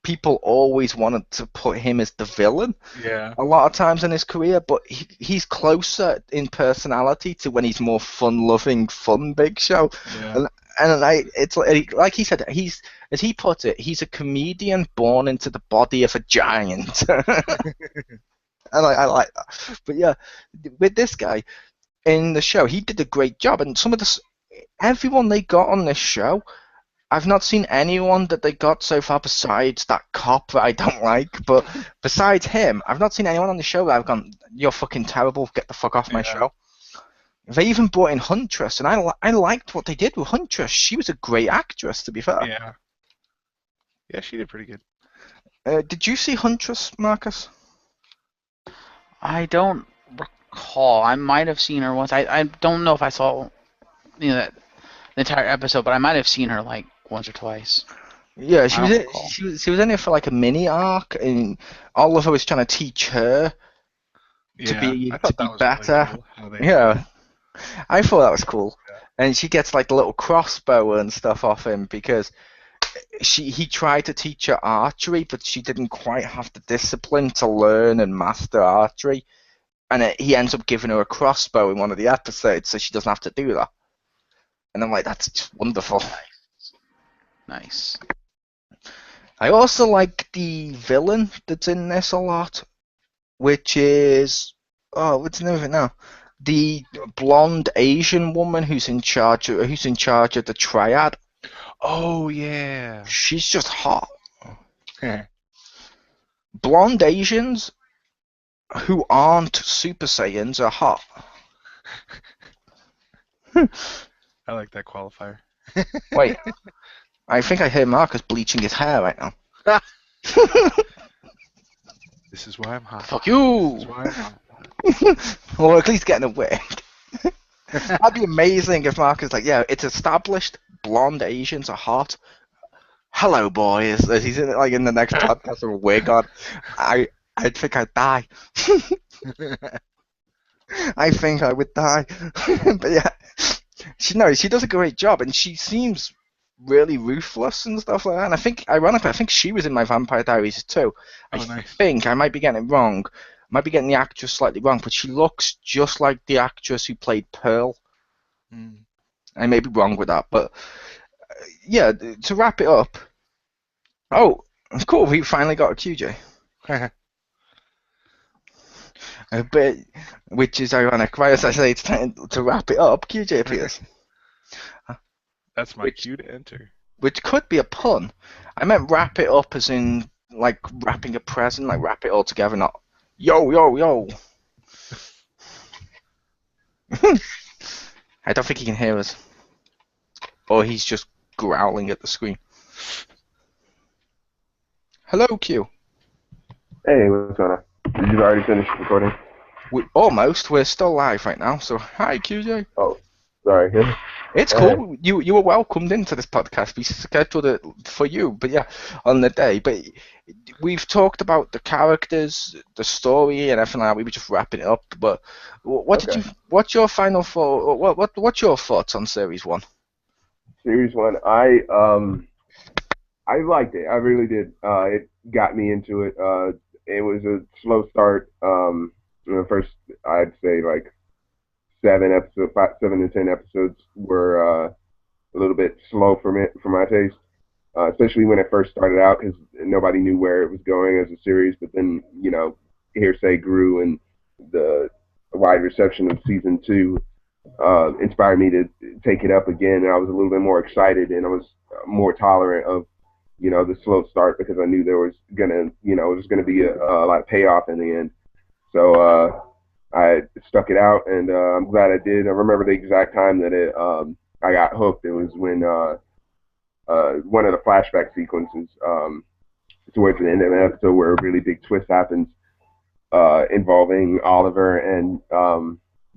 people always wanted to put him as the villain. Yeah. A lot of times in his career, but he's closer in personality to when he's more fun-loving, fun Big Show. Yeah. And it's like he said, he's, as he put it, he's a comedian born into the body of a giant. And I like that. But yeah, with this guy in the show, he did a great job. And everyone they got on this show, I've not seen anyone that they got so far besides that cop that I don't like. But besides him, I've not seen anyone on the show that I've gone, you're fucking terrible, get the fuck off my show. They even brought in Huntress, and I liked what they did with Huntress. She was a great actress, to be fair. Yeah. Yeah, she did pretty good. Did you see Huntress, Marcus? I don't recall. I might have seen her once. I don't know if I saw the entire episode, but I might have seen her like once or twice. Yeah, she was in it for like a mini arc, and Oliver was trying to teach her to be better. Really cool I thought that was cool. Yeah. And she gets like the little crossbow and stuff off him because he tried to teach her archery, but she didn't quite have the discipline to learn and master archery. And he ends up giving her a crossbow in one of the episodes, so she doesn't have to do that. And I'm like, that's just wonderful. Nice. I also like the villain that's in this a lot, which is what's the name of it now? The blonde Asian woman who's in charge of the triad. Oh yeah. She's just hot. Blonde Asians who aren't Super Saiyans are hot. I like that qualifier. Wait, I think I hear Marcus bleaching his hair right now. This is why I'm hot. Fuck you! This is why I'm hot. Or at least getting a wig. That'd be amazing if Marcus like, yeah, it's established blonde Asians are hot. Hello, boys. As he's in the next podcast with a wig on. I think I'd die. I think I would die. But yeah, she does a great job, and she seems really ruthless and stuff like that. And I think, ironically, she was in my Vampire Diaries too. I think I might be getting it wrong. Might be getting the actress slightly wrong, but she looks just like the actress who played Pearl. I may be wrong with that, but yeah, to wrap it up. Oh, cool, we finally got a QJ. But, which is ironic. Right as I say it's time to wrap it up, QJ appears. That's my cue to enter. Which could be a pun. I meant wrap it up as in, like, wrapping a present, like wrap it all together, not yo, yo, yo. I don't think he can hear us. Or he's just growling at the screen. Hello, Q. Hey, what's going on? Did you already finish recording? We're still live right now, so hi, QJ. Oh, sorry. It's cool. You were welcomed into this podcast. We scheduled it for you, but yeah, on the day. But we've talked about the characters, the story, and everything like that. We were just wrapping it up. But what's your final thought? What's your thoughts on Series 1? Series 1, I liked it. I really did. It got me into it. It was a slow start. First, I'd say like 7 to 10 episodes were a little bit slow for my taste, especially when it first started out, because nobody knew where it was going as a series. But then, hearsay grew, and the wide reception of season 2 inspired me to take it up again, and I was a little bit more excited, and I was more tolerant of the slow start because I knew there was gonna be a lot of payoff in the end. So I stuck it out, and I'm glad I did. I remember the exact time that I got hooked. It was when one of the flashback sequences towards the end of an episode where a really big twist happens involving Oliver and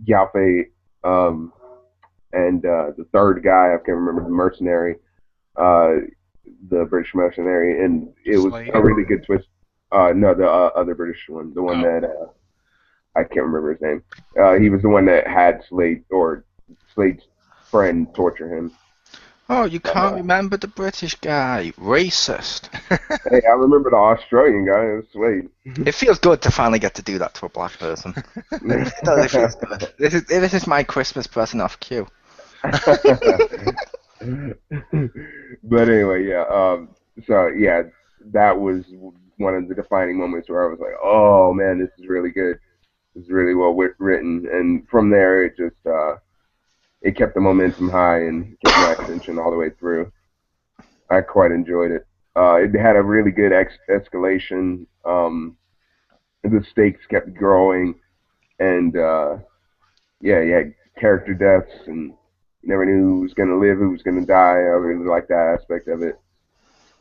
Yalfe and the third guy, I can't remember, the mercenary, the British mercenary, and it was a really good twist. No, the other British one, the one that I can't remember his name. He was the one that had Slade's friend torture him. Oh, you can't remember the British guy. Racist. Hey, I remember the Australian guy. It was Slade. It feels good to finally get to do that to a black person. It does, it feels good. This is my Christmas present off cue. But anyway, yeah. So yeah, that was one of the defining moments where I was like, "Oh man, this is really good. This is really well written." And from there, it just it kept the momentum high and kept my attention all the way through. I quite enjoyed it. It had a really good escalation. The stakes kept growing, and yeah, you had character deaths, and you never knew who was going to live, who was going to die. I really liked that aspect of it.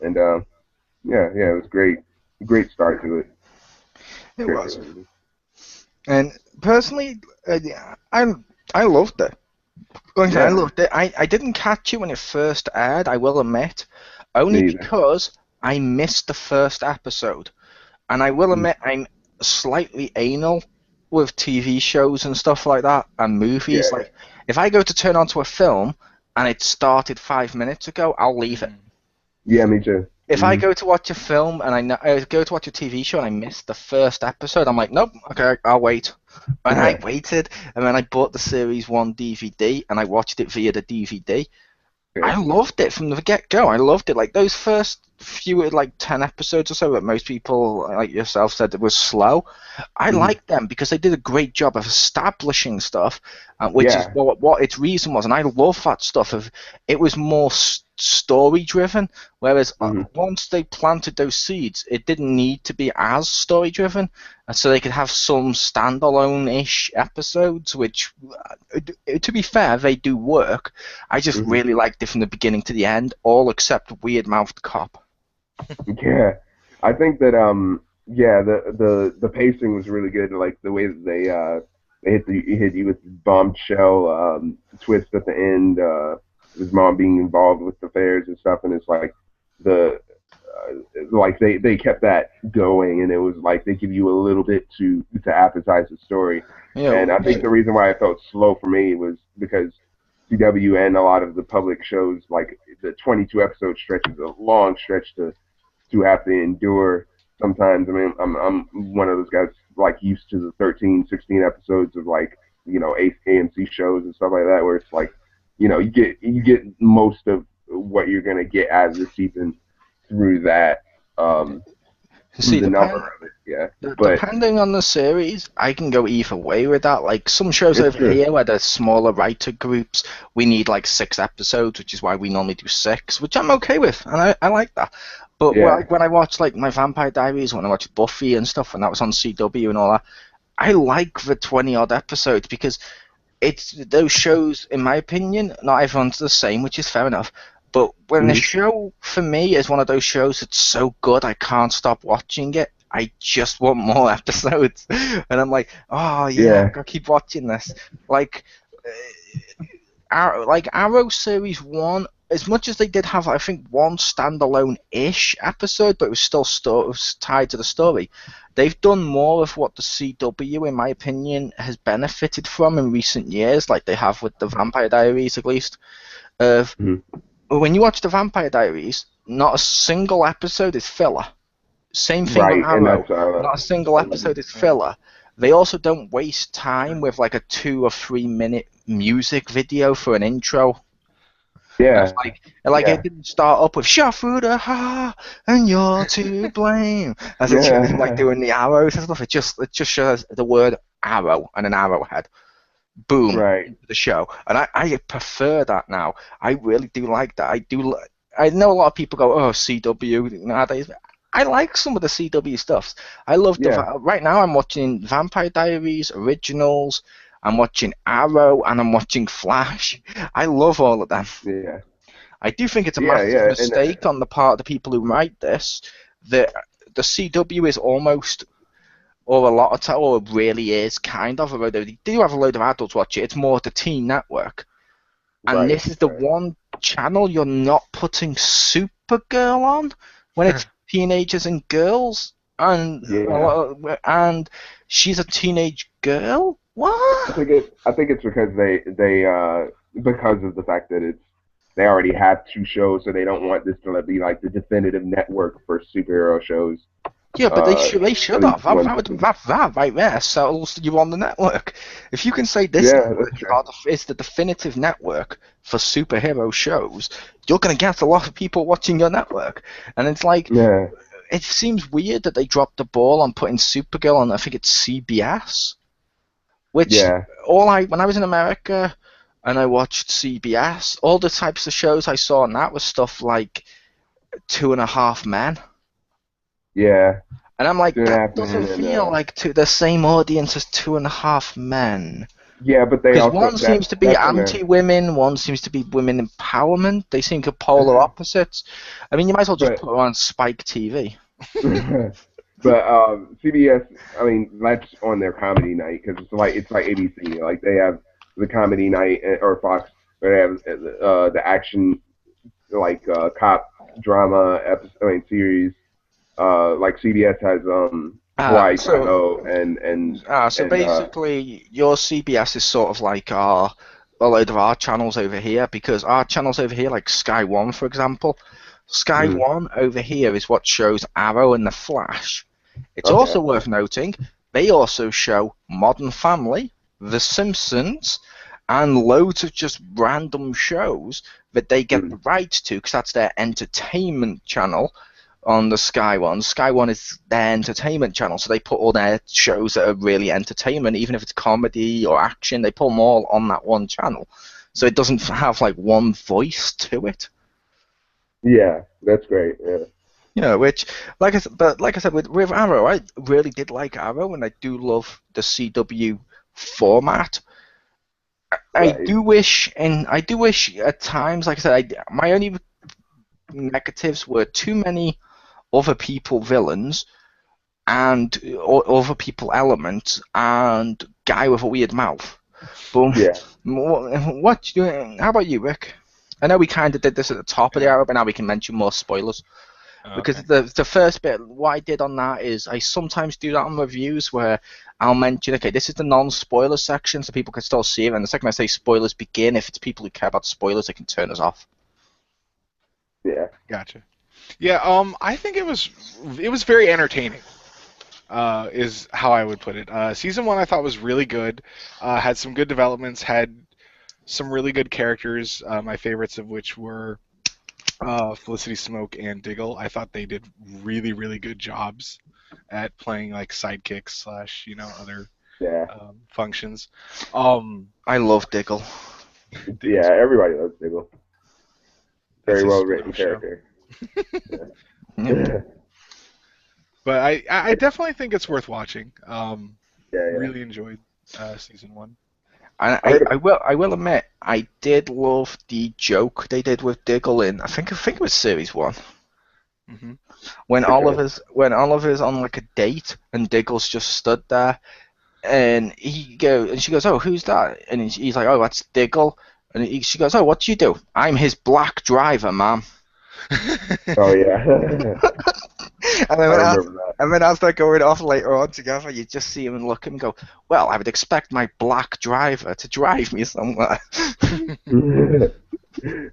And yeah, it was great. Great start to it. It was. And personally, I loved it. I loved it. I didn't catch it when it first aired, I will admit, only because I missed the first episode. And I will admit I'm slightly anal with TV shows and stuff like that, and movies. Like, if I go to turn on to a film and it started 5 minutes ago, I'll leave it. Yeah, me too. If I go to watch a film and I go to watch a TV show and I miss the first episode, I'm like, nope, okay, I'll wait. And I waited, and then I bought the Series 1 DVD and I watched it via the DVD. I loved it from the get-go. I loved it. Like, those first few, like, 10 episodes or so that most people, like yourself, said it was slow, I liked them because they did a great job of establishing stuff, which is what its reason was. And I love that stuff. It was more story-driven, whereas once they planted those seeds, it didn't need to be as story-driven, and so they could have some standalone-ish episodes, which, to be fair, they do work. I just really liked it from the beginning to the end, all except Weird-Mouthed Cop. Yeah, I think that the pacing was really good. Like the way that they hit you with the bombshell twist at the end. His mom being involved with the affairs and stuff, and it's like they kept that going, and it was like they give you a little bit to appetize the story. Yeah, and I think the reason why it felt slow for me was because CW and a lot of the public shows, like the 22 episode stretch is a long stretch to have to endure. Sometimes, I mean, I'm one of those guys like used to the 13, 16 episodes of like AMC shows and stuff like that, where it's like, you get most of what you're gonna get out of the season through that. See, the number of it, yeah. But depending on the series, I can go either way with that. Like some shows over here where there's smaller writer groups, we need like 6 episodes, which is why we normally do 6, which I'm okay with, and I like that. But when I watch like my Vampire Diaries, when I watch Buffy and stuff, when that was on CW and all that, I like the 20-odd episodes because it's those shows, in my opinion, not everyone's the same, which is fair enough. But when a show, for me, is one of those shows that's so good I can't stop watching it, I just want more episodes. And I'm like, oh, yeah, I've got to keep watching this. Like Arrow Series 1, as much as they did have, I think, one standalone-ish episode, but it was still tied to the story, they've done more of what the CW, in my opinion, has benefited from in recent years, like they have with the Vampire Diaries, at least. When you watch the Vampire Diaries, not a single episode is filler. Same thing with Arrow. Not a single episode is filler. They also don't waste time with like a 2 or 3 minute music video for an intro. Yeah. It didn't start up with Shafuda ha and you're to blame as it's like doing the arrows and stuff. It just shows the word arrow and an arrowhead. Boom, Right. into the show. And I prefer that now. I really do like that. I know a lot of people go, oh, CW nowadays. I like some of the CW stuff. I love right now I'm watching Vampire Diaries, Originals, I'm watching Arrow, and I'm watching Flash. I love all of them. Yeah. I do think it's a Yeah, massive yeah, and mistake on the part of the people who write this that the CW is almost, or a lot of time, or it really is kind of, although they do have a load of adults watch it, it's more the teen network. And right, this is the right. one channel you're not putting Supergirl on when it's teenagers and girls, and Yeah. and she's a teenage girl. I What? think it's because because of the fact that they already have two shows, so they don't want this to be like the definitive network for superhero shows. Yeah, but they At should least have. one. That right there settles you on the network. If you can say this Yeah, network that's true. is the definitive network for superhero shows, you're going to get a lot of people watching your network. And it's like, Yeah. it seems weird that they dropped the ball on putting Supergirl on, I think it's CBS, which Yeah. when I was in America and I watched CBS, all the types of shows I saw on that was stuff like Two and a Half Men. Yeah. And I'm like, Two and a that Half Men doesn't and feel like the same audience as Two and a Half Men. yeah, but they Because also one seems to be that's when anti-women, one seems to be women empowerment. They seem to polar opposites. I mean, you might as well just but put her on Spike TV. but CBS, I mean, that's on their comedy night because it's like ABC. Like they have the comedy night or Fox, where they have the action cop drama episode, series. Like CBS has Hawaii So, Five-O and so and basically, your CBS is sort of like a load of our channels over here, because our channels over here, like Sky One, for example, Sky mm, One over here is what shows Arrow and the Flash. It's okay, also worth noting they also show Modern Family, The Simpsons, and loads of just random shows that they get the mm, rights to, because that's their entertainment channel on the Sky One. Sky One is their entertainment channel, so they put all their shows that are really entertainment, even if it's comedy or action, they put them all on that one channel. So it doesn't have like one voice to it. yeah, that's great. Yeah, You know, which, like I said, with Arrow, I really did like Arrow, and I do love the CW format. right. I do wish at times, like I said, my only negatives were too many other people villains and other people elements and guy with a weird mouth. But Yeah, how about you, Rick? I know we kind of did this at the top of the hour, but now we can mention more spoilers. Because the first bit, what I did on that is I sometimes do that on reviews where I'll mention, okay, this is the non-spoiler section, so people can still see it, and the second I say spoilers begin, if it's people who care about spoilers, they can turn us off. yeah, Gotcha. Yeah, I think it was very entertaining. Is how I would put it. Season 1 I thought was really good. Had some good developments. Had some really good characters. My favorites of which were Felicity Smoke and Diggle. I thought they did really, really good jobs at playing like sidekicks slash other yeah, functions. I love Diggle. Diggle's- Everybody loves Diggle. that's Very his well spin-off written show. character. Yeah. But I definitely think it's worth watching. Yeah, Really enjoyed season 1. And I heard I will admit, I did love the joke they did with Diggle in, I think it was series 1. Mm-hmm. When Okay. Oliver's on like a date and Diggle's just stood there, and she goes, oh, who's that? And he's like, oh, that's Diggle. And she goes, oh, what do you do? I'm his black driver, ma'am. Oh yeah, And then I remember that. as they're going off later on together, you just see him and look at him and go, well, I would expect my black driver to drive me somewhere.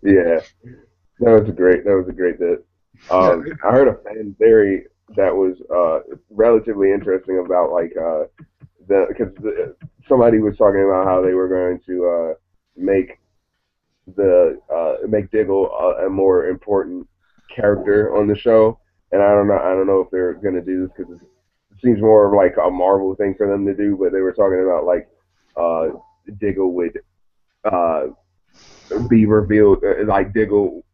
Yeah, that was a great bit. Yeah. I heard a fan theory that was relatively interesting about because somebody was talking about how they were going to make make Diggle a more important character on the show, and I don't know if they're going to do this because seems more like a Marvel thing for them to do, but they were talking about like Diggle would uh, be revealed, like Diggle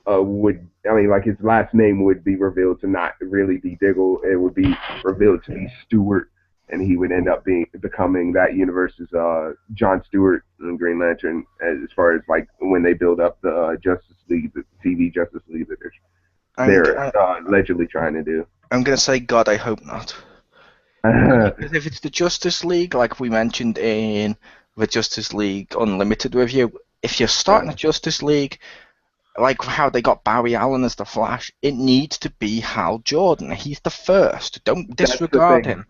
would, I mean, like his last name would be revealed to not really be Diggle. It would be revealed to be Stewart, and he would end up becoming that universe's John Stewart in Green Lantern. As far as like when they build up the Justice League, the TV Justice League that they're allegedly trying to do. I'm gonna say, God, I hope not. Because if it's the Justice League, like we mentioned in the Justice League Unlimited review, if you're starting a Justice League, like how they got Barry Allen as the Flash, it needs to be Hal Jordan. He's the first. Don't disregard him.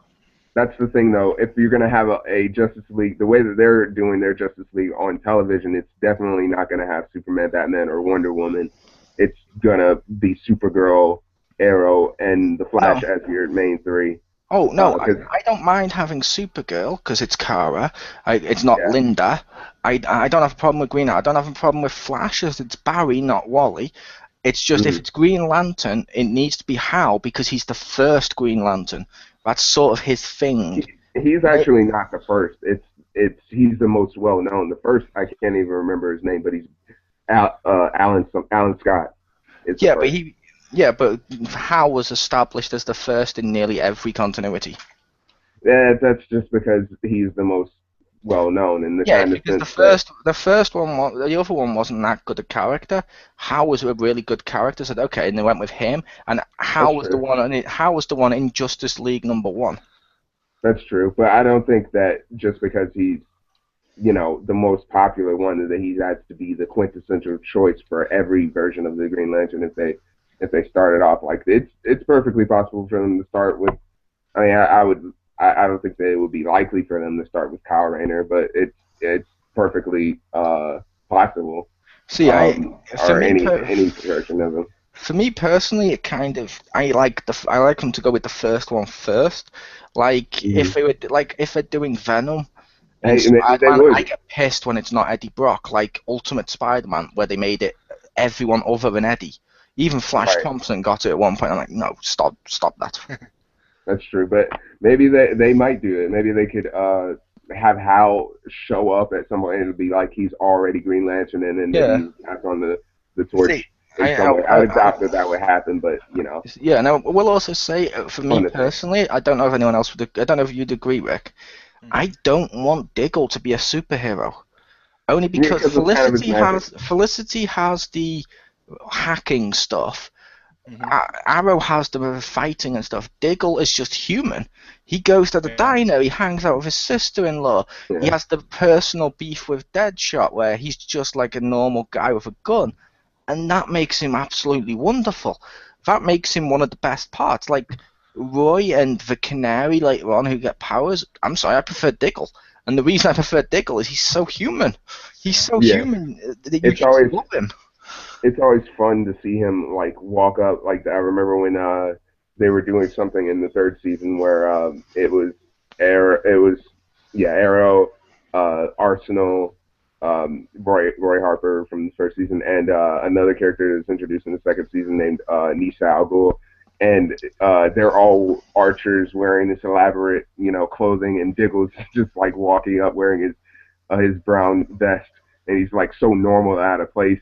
That's the thing, though. If you're going to have a Justice League, the way that they're doing their Justice League on television, it's definitely not going to have Superman, Batman, or Wonder Woman. It's going to be Supergirl, Arrow, and the Flash as your main three. Oh, no, I don't mind having Supergirl, because it's Kara. It's not Linda. I don't have a problem with Green Arrow. I don't have a problem with Flash, as it's Barry, not Wally. It's just if it's Green Lantern, it needs to be Hal, because he's the first Green Lantern. That's sort of his thing. He's actually not the first. He's the most well-known. The first, I can't even remember his name, but he's Alan Scott. But Hal was established as the first in nearly every continuity. Yeah, that's just because he's the most well-known in the kind of sense. The other one wasn't that good a character. Hal was a really good character. Said okay, and they went with him. And Hal was the one in Justice League #1. That's true, but I don't think that just because he's the most popular one that he has to be the quintessential choice for every version of the Green Lantern. If they started off like it's perfectly possible for them to start with. I mean, I don't think that it would be likely for them to start with Kyle Rayner, but it's perfectly possible. See, any version of them. For me personally, I like them to go with the first one first. Like if they're doing Venom. And Spider-Man, I get pissed when it's not Eddie Brock, like Ultimate Spider-Man, where they made it everyone other than Eddie. Even Flash Thompson got it at one point. I'm like, no, stop that. That's true, but maybe they might do it. Maybe they could have Hal show up at some point, and it'll be like he's already Green Lantern, and then he pass on the torch. See, I doubt that would happen, but Yeah, no, we'll also say for me personally, I don't know if anyone else would. I don't know if you'd agree, Rick. I don't want Diggle to be a superhero, only because Felicity has the hacking stuff. Arrow has the fighting and stuff. Diggle is just human. He goes to the diner. He hangs out with his sister-in-law. Yeah. He has the personal beef with Deadshot, where he's just like a normal guy with a gun, and that makes him absolutely wonderful. That makes him one of the best parts. Like Roy and the Canary later on, who get powers. I'm sorry, I prefer Diggle. And the reason I prefer Diggle is he's so human. He's so human that you just love him. It's always fun to see him like walk up. Like I remember when they were doing something in the third season where it was Arrow, Arsenal, Roy Harper from the first season, and another character that's introduced in the second season named Nisha Al Ghul. And they're all archers wearing this elaborate, clothing, and Diggle's just like walking up wearing his brown vest, and he's like so normal out of place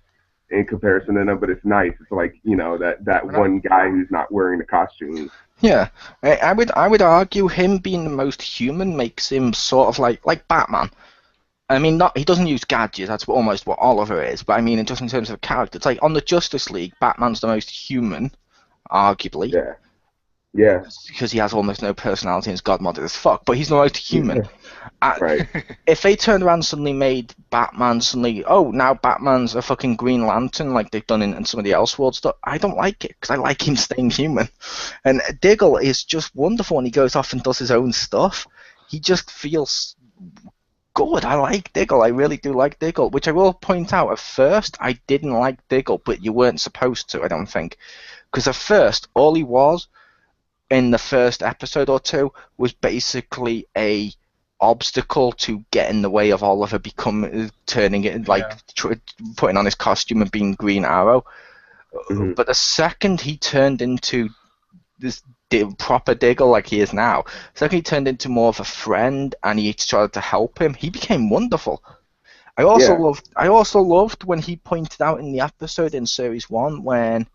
in comparison to them, but it's nice. It's like that one guy who's not wearing the costume. Yeah, I would argue him being the most human makes him sort of like Batman. I mean, he doesn't use gadgets. That's almost what Oliver is. But I mean, just in terms of character, it's like on the Justice League, Batman's the most human. Arguably. Yeah. Because he has almost no personality and is godmother as fuck, but he's the most human. Right. If they turned around and suddenly made Batman now Batman's a fucking Green Lantern like they've done in some of the Elseworld stuff, I don't like it because I like him staying human. And Diggle is just wonderful when he goes off and does his own stuff. He just feels good. I like Diggle. I really do like Diggle, which I will point out, at first I didn't like Diggle, but you weren't supposed to, I don't think. Because at first, all he was, in the first episode or two, was basically a obstacle to get in the way of Oliver turning it, putting on his costume and being Green Arrow. But the second he turned into this proper Diggle like he is now. So he turned into more of a friend, and he started to help him. He became wonderful. I also loved when he pointed out in the episode in series 1 when,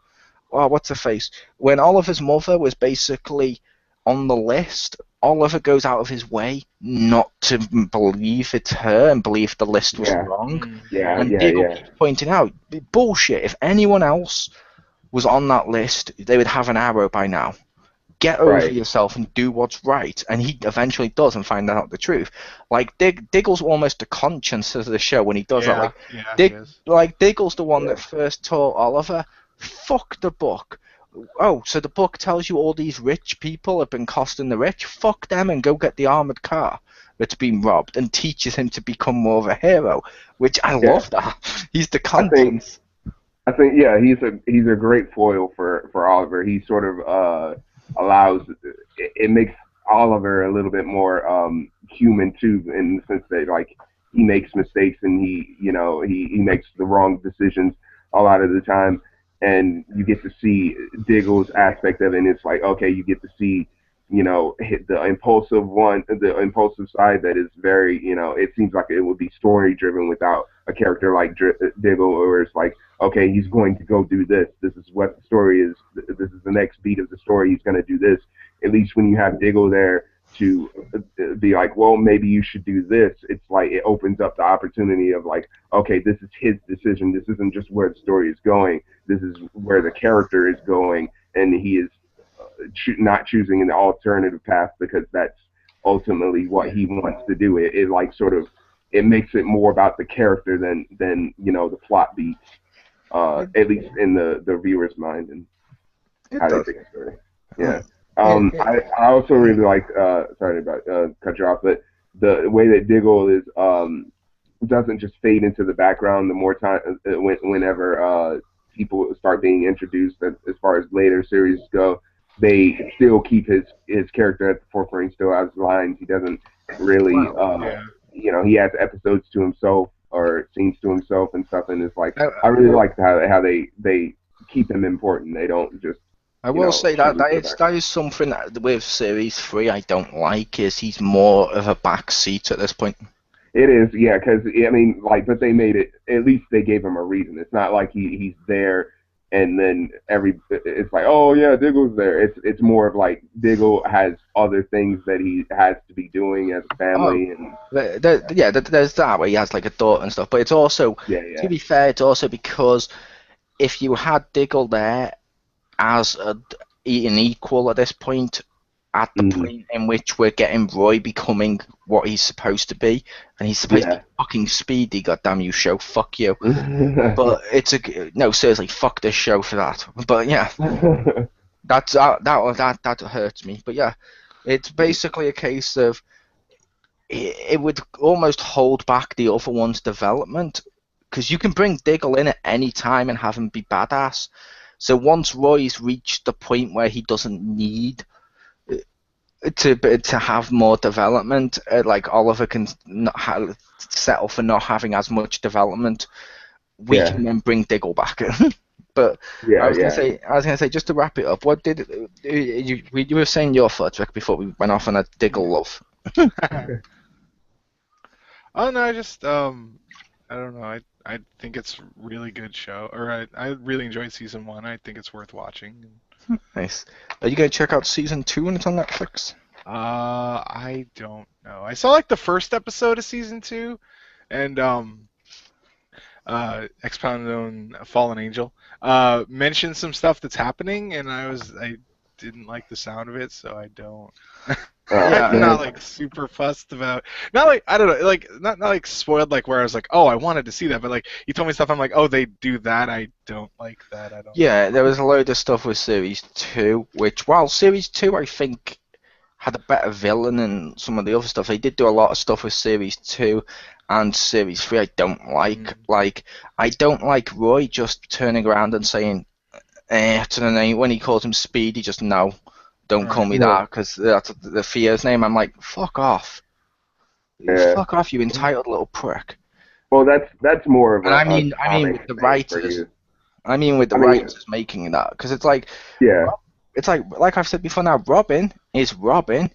what's her face? When Oliver's mother was basically on the list, Oliver goes out of his way not to believe it's her and believe the list was wrong. And Diggle keeps pointing out, bullshit. If anyone else was on that list, they would have an arrow by now. Get over yourself and do what's right. And he eventually does and find out the truth. Like, Diggle's almost the conscience of the show when he does that. Like, Diggle's the one that first taught Oliver, fuck the book. Oh, so the book tells you all these rich people have been costing the rich? Fuck them and go get the armoured car that's been robbed, and teaches him to become more of a hero, which I love that. He's the conscience. I think he's a great foil for Oliver. He sort of allows, it makes Oliver a little bit more human too, in the sense that like he makes mistakes and he makes the wrong decisions a lot of the time, and you get to see Diggle's aspect of it, and it's like, okay, you get to see hit the impulsive side that is very, it seems like it would be story driven without a character like Diggle, or it's like, okay, he's going to go do this. This is what the story is. This is the next beat of the story. He's going to do this. At least when you have Diggle there to be like, well, maybe you should do this. It's like it opens up the opportunity of like, okay, this is his decision. This isn't just where the story is going. This is where the character is going, and he is not choosing an alternative path because that's ultimately what he wants to do. It like sort of, it makes it more about the character than the plot beats, at least in the viewer's mind and how they think the story. Yeah. I also really like, sorry about cut you off, but the way that Diggle is doesn't just fade into the background. The more time whenever people start being introduced, as far as later series go, they still keep his character at the forefront. He still has lines. He doesn't really, he has episodes to himself or scenes to himself and stuff. And it's like, I really like how they keep him important. They don't just. I will say that is something that with series 3 I don't like, is he's more of a backseat at this point. It is, yeah, because I mean, like, but they made it. At least they gave him a reason. It's not like he's there. And then it's like, oh yeah, Diggle's there. It's more of like Diggle has other things that he has to be doing as a family, there's that where he has like a daughter and stuff. But it's also, to be fair, it's also because if you had Diggle there as an equal at this point, at the point in which we're getting Roy becoming what he's supposed to be, and he's supposed to be fucking speedy, goddamn you show, fuck you. But seriously, fuck this show for that. But yeah, that hurts me. But yeah, it's basically a case of it would almost hold back the other one's development, because you can bring Diggle in at any time and have him be badass. So once Roy's reached the point where he doesn't need to have more development, like Oliver can not settle for not having as much development, we can then bring Diggle back in. But I was gonna say, just to wrap it up, what did you were saying your thoughts, Rick, before we went off on a Diggle love? Oh no, I just I don't know. I think it's a really good show, or I really enjoyed season 1. I think it's worth watching. Nice. Are you gonna check out season 2 when it's on Netflix? I don't know. I saw like the first episode of season 2, and Expounded on Fallen Angel mentioned some stuff that's happening, and I didn't like the sound of it, so I don't. I'm not like super fussed about. Not like, I don't know, like not like spoiled, like where I was like, oh, I wanted to see that, but like you told me stuff, I'm like, oh, they do that. I don't like that. I don't. Yeah, there was a load of stuff with series 2, which while series 2 I think had a better villain than some of the other stuff, they did do a lot of stuff with series 2 and series 3 I don't like. Like, I don't like Roy just turning around and saying to the name when he calls him Speedy, just no. Don't call me that, because that's the Fear's name. I'm like, fuck off. Fuck off, you entitled little prick. Well, that's more of. And I mean with the writers. I mean with the writers making that, because it's like, it's like I've said before now, Robin is Robin,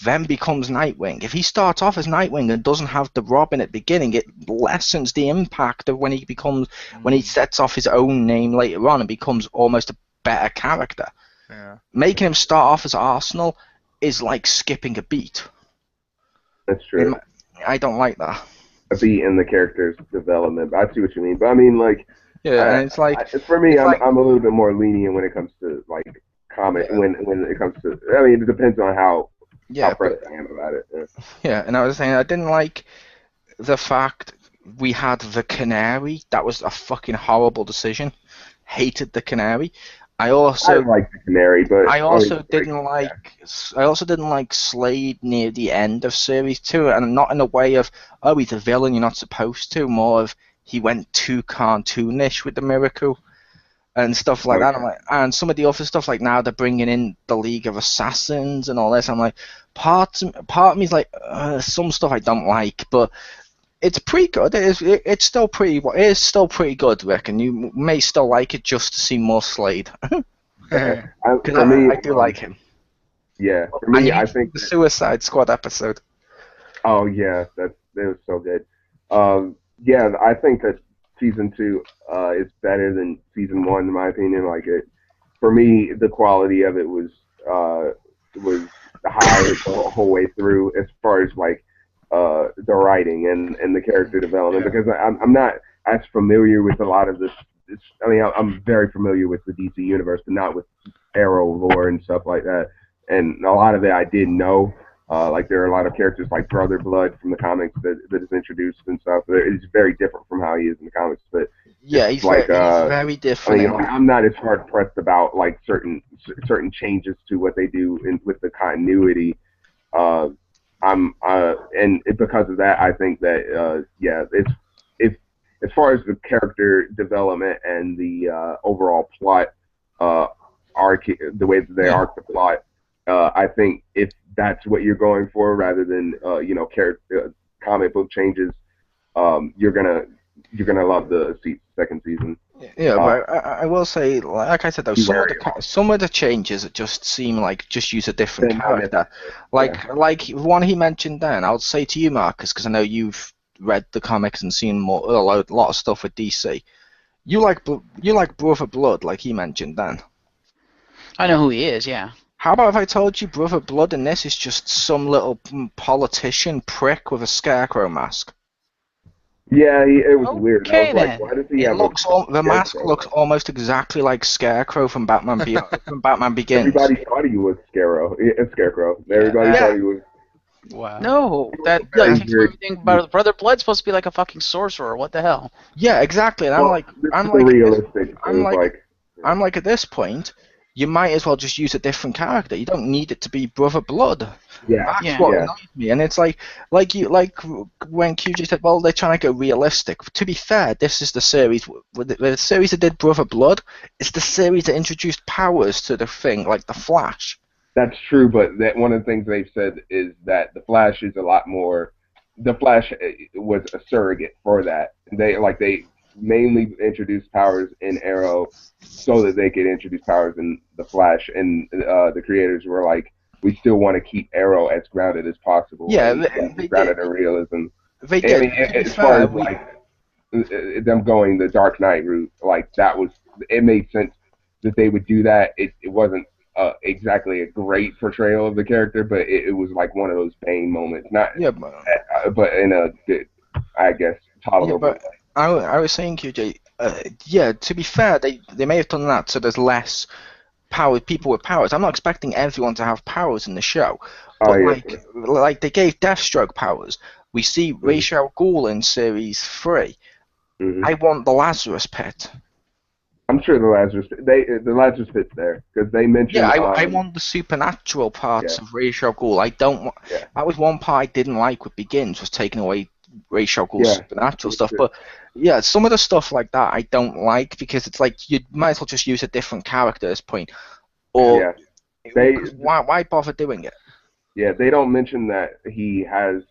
then becomes Nightwing. If he starts off as Nightwing and doesn't have the Robin at the beginning, it lessens the impact of when he sets off his own name later on and becomes almost a better character. Yeah. Making him start off as Arsenal is like skipping a beat. That's true. I don't like that. A beat in the character's development. I see what you mean, but I mean, like, Yeah, and it's like for me, it's I'm like- a little bit more lenient when it comes to like comic. When it comes to, I mean, it depends on how pressed I am about it. Yeah, and I was saying I didn't like the fact we had the Canary. That was a fucking horrible decision. Hated the Canary. I also like the Canary, but I also didn't like Slade near the end of series 2, and not in a way of, oh, he's a villain, you're not supposed to. More of, he went too cartoonish with the Miracle and stuff like that. I'm like, and some of the other stuff, like now they're bringing in the League of Assassins and all this. I'm like, part of me's like, some stuff I don't like, but it's pretty good. It's still pretty good, Rick, and you may still like it just to see more Slade. I do like him. Yeah, for me, I think the Suicide Squad episode. Oh yeah, it was so good. Yeah, I think that season 2 is better than season 1 in my opinion. Like for me, the quality of it was high the whole way through, as far as like the writing and the character development, because I'm not as familiar with a lot of this. I mean, I'm very familiar with the DC universe, but not with Arrow lore and stuff like that. And a lot of it I didn't know. Like there are a lot of characters like Brother Blood from the comics that is introduced and stuff. It's very different from how he is in the comics. But yeah, he's very different. I mean, I'm not as hard pressed about like certain changes to what they do with the continuity. And because of that, I think that if as far as the character development and the overall plot arc, the way that they arc the plot, I think if that's what you're going for, rather than comic book changes, you're gonna love the second season. Yeah, but I will say, like I said though, some of the changes just seem like just use a different character. Like one he mentioned then, I would say to you, Marcus, because I know you've read the comics and seen a lot of stuff with DC. You like Brother Blood, like he mentioned then. I know who he is, yeah. How about if I told you Brother Blood in this is just some little politician prick with a scarecrow mask? Yeah, it was weird. I was then. like, why does he have the mask looks almost exactly like Scarecrow from Batman Begins. Everybody thought he was Scarecrow. Everybody thought he was. Wow. No, that takes everything about Brother Blood's supposed to be like a fucking sorcerer. What the hell? Yeah, exactly. And I'm like at this point, you might as well just use a different character. You don't need it to be Brother Blood. That's what annoys me. And it's like when QJ said, well, they're trying to go realistic. To be fair, this is the series. The series that did Brother Blood, it's the series that introduced powers to the thing, like the Flash. That's true, but one of the things they've said is that the Flash is a lot more. The Flash was a surrogate for that. They mainly introduced powers in Arrow so that they could introduce powers in the Flash, and the creators were like, we still want to keep Arrow as grounded as possible. Yeah, they grounded in realism. They did. I mean, as far as them going the Dark Knight route, it made sense that they would do that. It wasn't exactly a great portrayal of the character, but it was like one of those Bane moments. But in a good, I guess, tolerable way. I was saying, QJ, to be fair, they may have done that so there's less people with powers. I'm not expecting everyone to have powers in the show, but like they gave Deathstroke powers. We see Ra's al Ghul in Series 3. Mm-hmm. I want the Lazarus Pit. I'm sure the Lazarus Pit's there because they mentioned. Yeah, I want the supernatural parts of Ra's al Ghul. I don't want. Yeah. That was one part I didn't like with Begins, was taking away Ra's al Ghul's supernatural stuff. But yeah, some of the stuff like that I don't like because it's like you might as well just use a different character at this point. Or why bother doing it? Yeah, they don't mention that he has.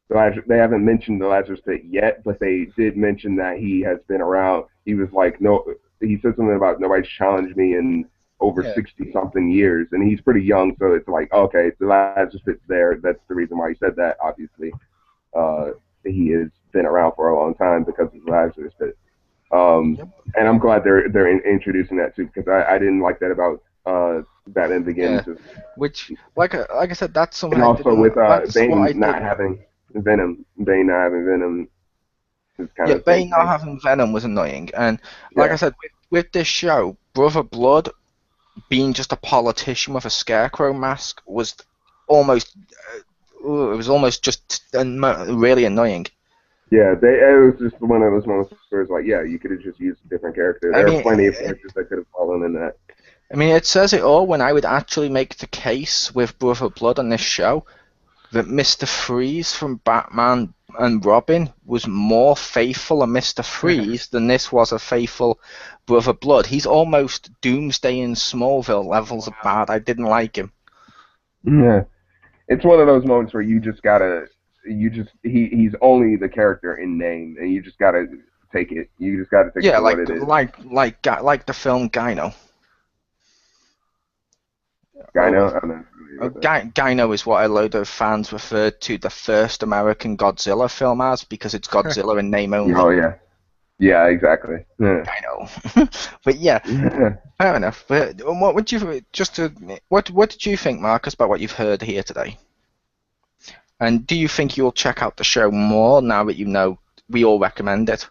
They haven't mentioned the Lazarus Pit yet, but they did mention that he has been around. He was like, no. He said something about nobody's challenged me in over Yeah. 60-something years, and he's pretty young, so it's like, okay, the lad just fits there. That's the reason why he said that, obviously. He has been around for a long time because his Lazarus fit. And I'm glad they're introducing that too, because I didn't like that about Batman Begins. Yeah. Which, like I said, that's something And I also didn't. with That's what I Bane not did. having Venom, Bane not having Venom is kind Yeah, of the same Bane not thing. having Venom was annoying, and like I Yeah. said, with this show, Brother Blood being just a politician with a scarecrow mask was almost, it was almost just really annoying. Yeah, it was just one of those moments where it's like, yeah, you could have just used a different character. I There are mean, plenty of characters that could have fallen in that. it says it all when I would actually make the case with Brother Blood on this show that Mr. Freeze from Batman and Robin was more faithful a Mr. Freeze than this was a faithful Brother Blood. He's almost Doomsday in Smallville levels of bad. I didn't like him. Yeah, it's one of those moments where he's only the character in name, and you just gotta take it. You just gotta take it Yeah, for what it is. like the film Gyno. Gyno? I don't know. What that- Gyno is what a load of fans referred to the first American Godzilla film as because it's Godzilla in name only. Oh yeah, yeah, exactly. Yeah. Gyno. But yeah, fair enough. But what would you what did you think, Marcus, about what you've heard here today? And do you think you'll check out the show more now that you know we all recommend it?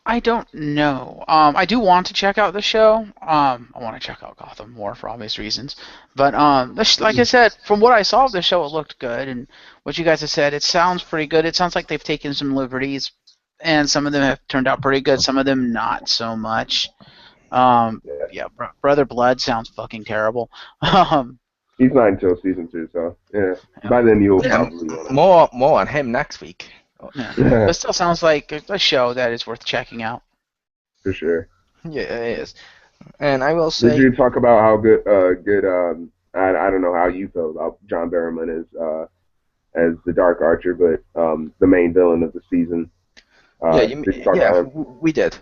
I don't know. I do want to check out the show. I want to check out Gotham more for obvious reasons. But like I said, from what I saw of the show, it looked good. And what you guys have said, it sounds pretty good. It sounds like they've taken some liberties, and some of them have turned out pretty good. Some of them not so much. Yeah, Brother Blood sounds fucking terrible. He's not until season 2, so yeah. By then you'll probably More on him next week. Yeah. But it still sounds like a show that is worth checking out. for sure. Yeah, it is. And I will say, Did you talk about how good I don't know how you feel about John Barrowman as the Dark Archer, but the main villain of the season. we did.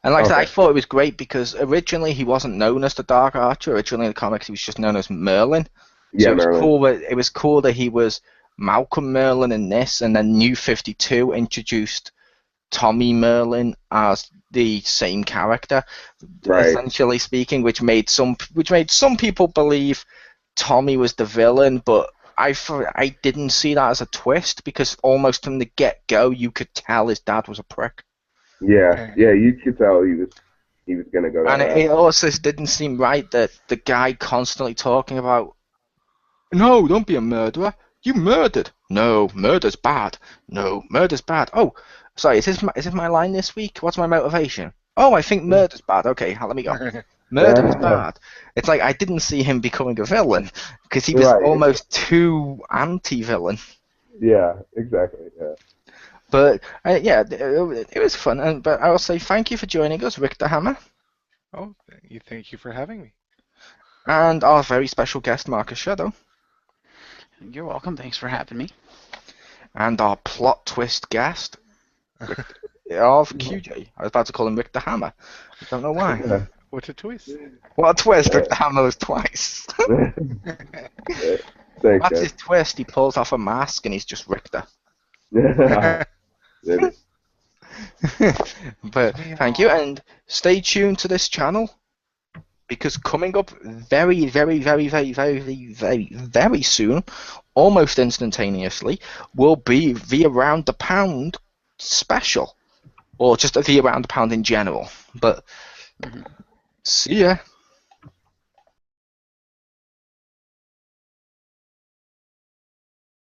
And like I said, I Okay. thought it was great because originally he wasn't known as the Dark Archer. Originally in the comics, he was just known as Merlin. So Yeah, it was Merlin. cool that he was Malcolm Merlin in this, and then New 52 introduced Tommy Merlin as the same character, Right. essentially speaking, which made some people believe Tommy was the villain, but I didn't see that as a twist because almost from the get-go you could tell his dad was a prick. Yeah, you could tell he was gonna go that And route. it also didn't seem right that the guy constantly talking about, no, don't be a murderer. You murdered. No, murder's bad. No, murder's bad. Oh, sorry, is this my line this week? What's my motivation? Oh, I think murder's bad. Okay, let me go. Murder is bad. It's like I didn't see him becoming a villain because he was Right. almost too anti-villain. Yeah, exactly. Yeah. But yeah, it was fun. But I will say thank you for joining us, Richter Hammer, Oh, thank you for having me. and our very special guest, Marcus Shadow, You're welcome. Thanks for having me. and our plot twist guest of QJ. I was about to call him Richter Hammer. I don't know why. Yeah. What a twist. What a twist! Richter Hammer was twice. Thanks, That's guys. his twist. He pulls off a mask and he's just Richter. Maybe. But thank you, and stay tuned to this channel because coming up very, very, very, very, very, very, very soon, almost instantaneously, will be the Around the Pound special, or just the Around the Pound in general. But see ya.